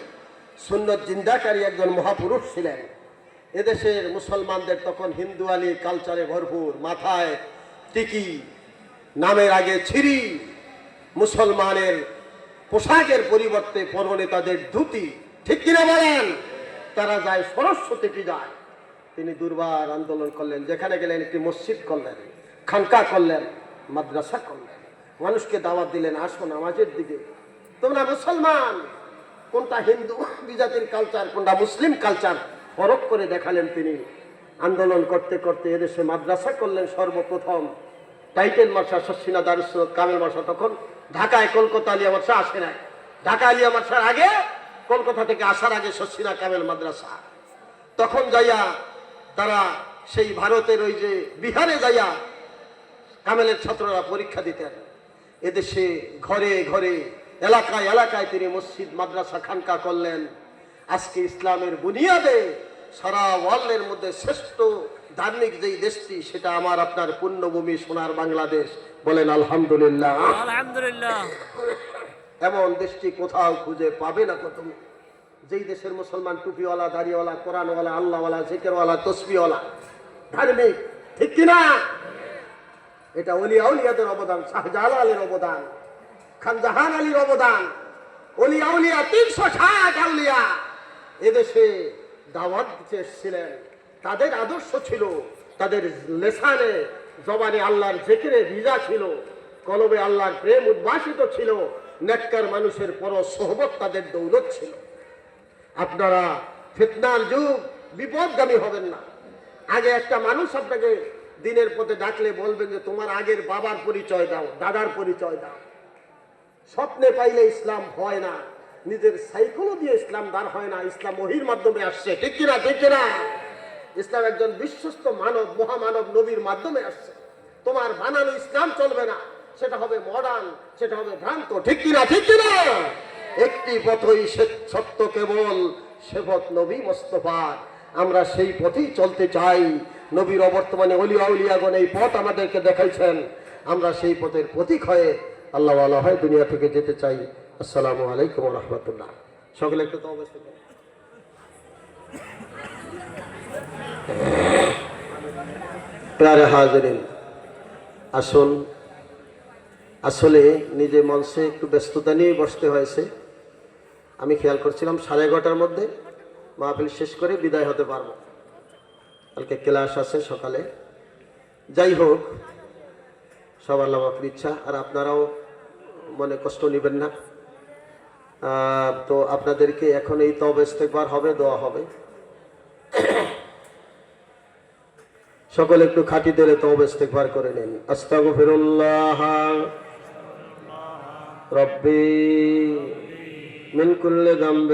Speaker 1: সুন্নত জিন্দাকারী একজন মহাপুরুষ ছিলেন। এদেশের মুসলমানদের তখন হিন্দু আলী কালচারে ভরপুর, মাথায় টিকি, নামের আগে ছিরি, মুসলমানের পোশাকের পরিবর্তে পরনে তাদের ধুতি, ঠিক কিনা বলেন? তারা যায় সরস্বতী পূজায়। তিনি দুর্বার আন্দোলন করলেন, যেখানে গেলেন একটি মসজিদ করলেন, খানকা করলেন, মাদ্রাসা করলেন, মানুষকে দাওয়াত দিলেন, আসো নামাজের দিকে। তোমরা মুসলমান, কোনটা হিন্দু বিজাতির কালচার, কোনটা মুসলিম কালচার ফরক করে দেখালেন তিনি। আন্দোলন করতে করতে এদেশে মাদ্রাসা করলেন সর্বপ্রথম। টাইটেল মার্শা সচ্ছিনা দারুস কামেল মার্শা তখন ঢাকায়, কলকাতা আলিয়া মাদ্রাসা আসে নাই। ঢাকা আলিয়া মাদ্রাসার আগে, কলকাতা থেকে আসার আগে সচ্ছিনা কামেল মাদ্রাসা। তখন যাইয়া তারা সেই ভারতের ওই যে বিহারে যাইয়া কামেলের ছাত্ররা পরীক্ষা দিতেন। এদেশে ঘরে ঘরে, এলাকায় এলাকায় তিনি মসজিদ, মাদ্রাসা, খানকা করলেন। আজকে ইসলামের বুনিয়াদে সারা ওয়ার্ল্ডের মধ্যে শ্রেষ্ঠ ধার্মিক যেই দেশটি, সেটা আমার আপনার পুণ্যভূমি সোনার বাংলাদেশ। বলেন আলহামদুলিল্লাহ।
Speaker 2: আলহামদুলিল্লাহ।
Speaker 1: এমন দেশটি কোথাও খুঁজে পাবে না তুমি, যেই দেশের মুসলমান টুপিওয়ালা, দাড়িওয়ালা, কোরআনওয়ালা, আল্লাহওয়ালা, জিকিরওয়ালা, তসবিহওয়ালা, ধার্মিক, ঠিক কিনা? এটা ওলিয়া উলিয়াদের অবদান, শাহজালালের অবদান, খানজাহান আলীর অবদান। ওলিয়া উলিয়া 360 আউলিয়া এদেশে দাওয়াত দিতে এসেছিলেন। তাদের আদর্শ ছিল, তাদের লেসানে জবানে আল্লাহর জিকিরে ভিজা ছিল, কলবে আল্লাহর প্রেম উদ্ভাসিত ছিল, নেককার মানুষের পর সোহবত তাদের দৌলত ছিল। আপনারা ফিতনার যুগ, বিপদগামী হবেন না। আগে একটা মানুষ আপনাকে দিনের পথে ডাকলে বলবেন যে তোমার আগের বাবার পরিচয় দাও, দাদার পরিচয় দাও। স্বপ্নে পাইলে ইসলাম হয় না, নিজের সাইকোলজি দিয়ে ইসলাম দাঁড় হয় না। ইসলাম ওহীর মাধ্যমে আসছে, ঠিক কিনা ঠিক কিনা? ইসলাম একজন বিশ্বস্ত মানব, মহামানব নবীর মাধ্যমে আসছে। তোমার বানানো ইসলাম চলবে না, সেটা হবে মডার্ন, সেটা হবে ভ্রান্ত, ঠিক কিনা ঠিক কিনা? একটি পথই সত্য, কেবল সে পথ নবী মোস্তফার। আমরা সেই পথেই চলতে চাই। নবীর অবর্তমানে ওলিয়া উলিয়াগণ এই পথ আমাদেরকে দেখাইছেন। আমরা সেই পথের প্রতীক হয়ে আল্লাহ ওয়ালা হয় দুনিয়া থেকে যেতে চাই। আসসালামু আলাইকুম ওয়া রাহমাতুল্লাহ। সকলে একটু তওবা করুন। প্যারে হাজিরিন, আসুন। আসলে নিজে মঞ্চে একটু ব্যস্ততা নিয়ে বসতে হয়েছে। আমি খেয়াল করছিলাম 11:30টার মধ্যে মাহফিল শেষ করে বিদায় হতে পারবো, কালকে ক্লাস আছে সকালে। যাই হোক, সব আল্লাহ মাফির ইচ্ছা, আর আপনারাও মনে কষ্ট নেবেন না। তো আপনাদেরকে এখন এই তওবা ইস্তেগফার হবে, দোয়া হবে। সকলে একটু খাঁটি দিলে তওবা ইস্তেগফার করে নিন। আস্তাগফিরুল্লাহ ربي من كل ذنب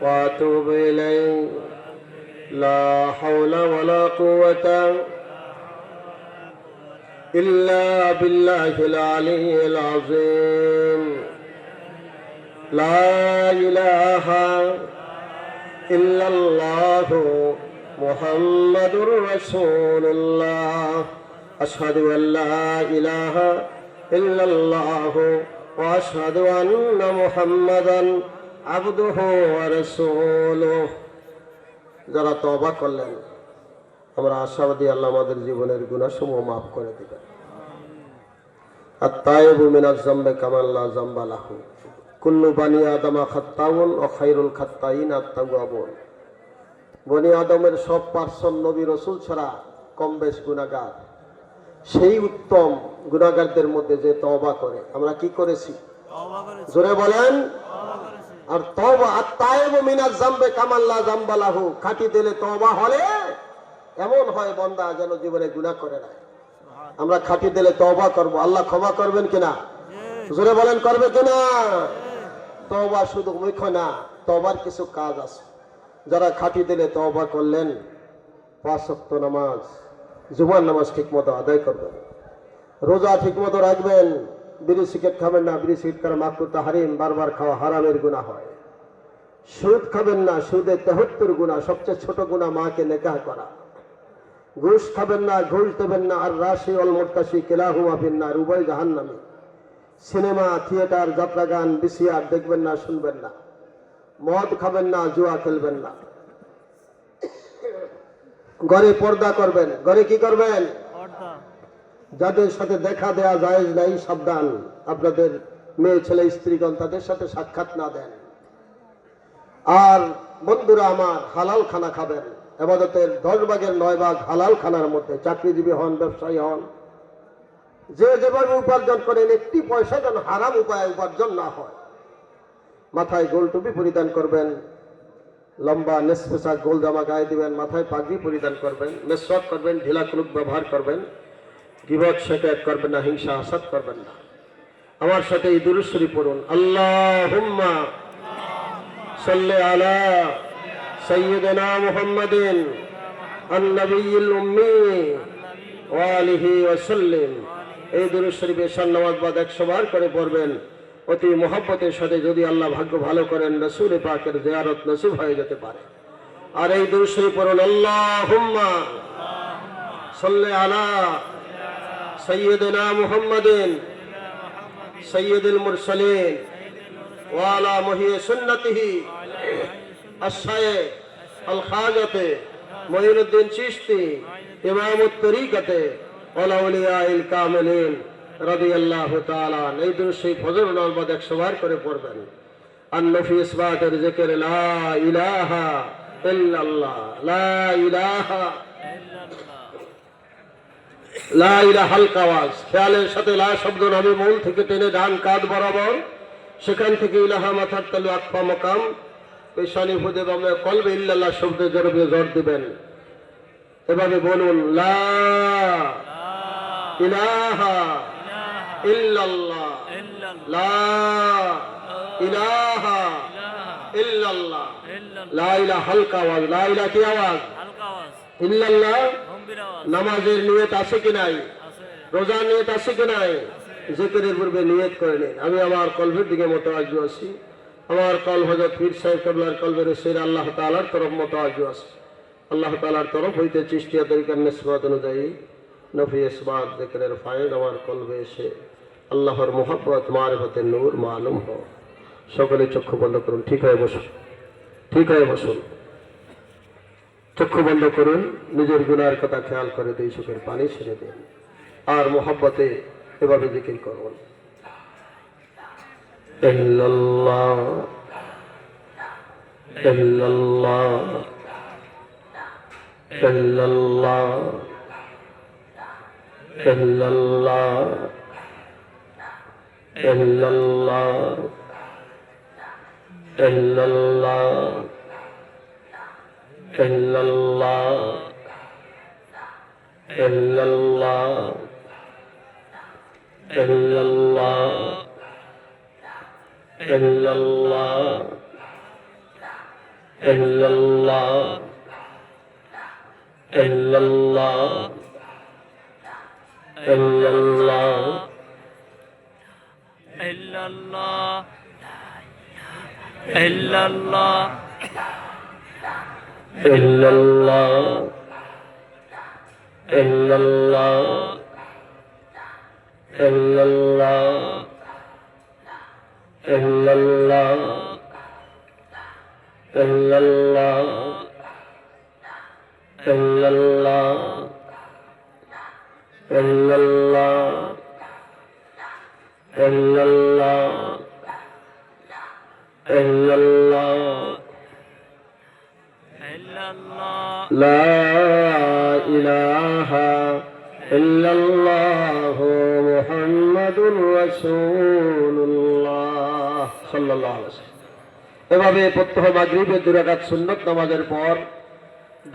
Speaker 1: وأتوب إليه لا حول ولا قوة إلا بالله العلي العظيم لا إله إلا الله محمد رسول الله أشهد أن لا إله إلا الله وأشهد أن محمدا عبده ورسوله যারা তওবা করলেন আমরা আশাবাদী আল্লাহ আমাদের জীবনের গুনাহসমূহ মাফ করে দিবেন আত-তাইবু মিনাজ যামবি কামান লা যামবা লাহু কুল্লু বানি আদমা খাত্তাউন ওয়া খায়রুল খাত্তাইন আত-তাওয়াবুন বনি আদমের সব পার্সন নবী রাসূল ছাড়া কম বেশ গুনাহগার সেই উত্তম গুনাহগারদের মধ্যে যে তওবা করে আমরা কি করেছি জোরে বলেন আর তওবা আত-তাইবু মিনাজ যামবি কামান লা যামবা লাহু খাঁটি দিলে তওবা হলে এমন হয় বান্দা যেন জীবনে গুনাহ করে না আমরা খাঁটি দিলে তওবা করব আল্লাহ ক্ষমা করবেন কিনা জোরে বলেন করবে কিনা তওবা শুধু মুখ না তওবার কিছু কাজ আছে যারা খাঁটি দিলে তওবা করলেন 5 ওয়াক্ত নামাজ জুমার নামাজ ঠিকমতো আদায় করবেন রোজা ঠিকমতো রাখবেন বিড়ি সিগারেট খাবেন না বিড়ি সিগারেট করা মাকরুহ তাহরিম বারবার খাওয়া হারামের গুনাহ হয় সুদ খাবেন না সুদে 73 গুনাহ সবচেয়ে ছোট গুনাহ মাকে নিকাহ করা ঘুষ খাবেন না ঘুষ দেবেন না আর রাশি অল মুরতাশি কিলাহুমা ফিন্নার উভয় জাহান্নামী সিনেমা থিয়েটার যাত্রা গান বিসিআর দেখবেন না শুনবেন না মদ খাবেন না জুয়া খেলবেন না ঘরে পর্দা করবেন ঘরে কি করবেন যাদের সাথে দেখা দেয়া জায়েজ নাই সাবধান আপনাদের মেয়ে ছেলে স্ত্রীগণ তাদের সাথে সাক্ষাৎ না দেন আর বন্ধুরা আমার হালাল খানা খাবেন ইবাদতের 10 ভাগের 9 ভাগ হালাল খানার মধ্যে চাকরিজীবী হন ব্যবসায়ী হন যে যেভাবে উপার্জন করেন একটি পয়সা যেন হারাম উপায়ে উপার্জন না হয় মাথায় গোল টুপি পরিধান করবেন লম্বা নেসপেসা গোল জামা গায়ে দিবেন মাথায় পাগড়ি পরিধান করবেন মেসওয়াক করবেন ঢিলা কুলুক ব্যবহার করবেন গীবত শিকায়ত করবেন না হিংসা হাসাদ করবেন না আমার সাথে এই দুরূদ শরীফ পড়ুন আল্লাহুম্মা সাল্লি আলা সাইয়্যিদিনা মুহাম্মাদিন আন-নবিয়্যিল উম্মি ওয়া আলিহি ওয়া সাল্লিম এই দুরূদ শরীফে শান নামাজ বাদ 100 বার করে পড়বেন অতি মহব্বতের সাথে যদি আল্লাহ ভাগ্য ভালো করেন রাসূল পাকের জিয়ারত নসিব হয়ে যেতে পারে আর এই দুরূদ শরীফ পড়ুন আল্লাহুম্মা সাল্লি আলা সাইয়্যিদিনা মুহাম্মাদিন সাইয়্যিদুল মুরসালিন ওয়া আলা মুহয়্যি সুন্নতিহি আশ-শাইখ আল-খাজাতে মুঈনুদ্দিন চিশতি ইমামুত তরিকাতে ওয়া আউলিয়াইল কামিলিন রাদিয়াল্লাহু তাআলা এই দুরূদ শরীফ ফজর নামাজ 100 বার করে পড়বেন আন-নফি ইসবাতের জিকির লা ইলাহা ইল্লাল্লাহ লা ইলাহা লা ইলাহা হালকা আওয়াজ খেয়ালের সাথে লা শব্দ নবী মূল থেকে টেনে ডান কাঁধ বরাবর সেখান থেকে ইলাহা মাথার তালু আকফা মাকাম পেশানি ফুদে বামে কলবে ইল্লাল্লাহ শব্দে জোরে জোর দিবেন এভাবে বলুন লা ইলাহা ইল্লাল্লাহ লা ইলাহা ইল্লাল্লাহ লা ইলাহা হালকা আওয়াজ লা ইলাহা কি আওয়াজ ইল্লাল্লাহ নামাজের নিয়ত আছে কি নাই রোজার নিয়ত আছে কি নাই জিকিরের পূর্বে নিয়ত করে নিন আমি আমার কলবের দিকে মুতাওয়াজ্জু আছি আমার কল হযরত পীর সাহেব কেবলার কলবের সের আল্লাহ তাআলার তরফ মুতাওয়াজ্জু আছে আল্লাহ তাআলার তরফ হইতে চিশতিয়া তরিকার নিসবত অনুযায়ী নফি ইসবাত জিকিরের ফায়েদ আমার কলবে এসে আল্লাহর মুহাব্বত মারিফতের নূর মালুম হয় সকলে চক্ষু বন্ধ করুন ঠিক হয়ে বসুন ঠিক হয়ে বসুন চক্ষু বন্ধ করুন নিজের গুনাহের কথা খেয়াল করে দুই চোখের পানি ছেড়ে দিন আর মুহাব্বতে এভাবে জিকির করুন ইল্লাল্লাহ ইল্লাল্লাহ ইল্লাল্লাহ ইল্লাল্লাহ ইল্লাল্লাহ ইল্লাল্লাহ ইল্লাল্লাহ ইল্লাল্লাহ ইল্লাল্লাহ illallah, illallah, illallah, illallah,
Speaker 2: illallah, illallah,
Speaker 1: illallah, illallah, illallah, illallah, illallah, illallah, illallah, illallah, illallah,
Speaker 2: illallah,
Speaker 1: la ilaha illallah মুহাম্মাদুর রাসূলুল্লাহ সাল্লাল্লাহু আলাইহি ওয়াসাল্লাম। এভাবে প্রত্যহ মাগরিবের 2 রাকাত সুন্নত নামাজের পর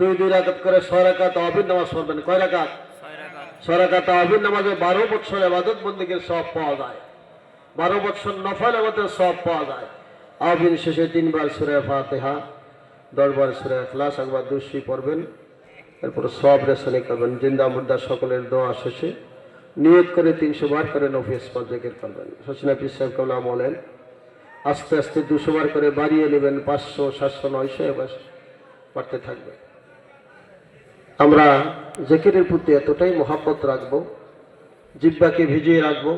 Speaker 1: 2 রাকাত করে 6 রাকাত তাওয়াবির নামাজ পড়বেন। কয় রাকাত? 6 রাকাত তাওয়াবির নামাজে 12 বছর ইবাদত বন্দেগীর সওয়াব পাওয়া যায়, 12 বছর নফল ইবাদতের সওয়াব পাওয়া যায়। তাওয়াবির শেষে 3 বার সূরা ফাতিহা, 10 বার সূরা ইখলাস, একবার দুরূদ পড়বেন, এরপর সওয়াব রেসনে করবেন। জিন্দা মুর্দা সকলের দোয়া শেষে নিয়ত করে 300 বার করে নফিস পর জিকির করবেন। সচিনা পীর সাহেব কেবলা বলেন আস্তে আস্তে 200 বার করে বাড়িয়ে নেবেন, 500, 700, 900 এবার বাড়তে থাকবে। আমরা জিকিরের প্রতি এতটাই মহব্বত রাখবো, জিহ্বাকে ভিজিয়ে রাখবো।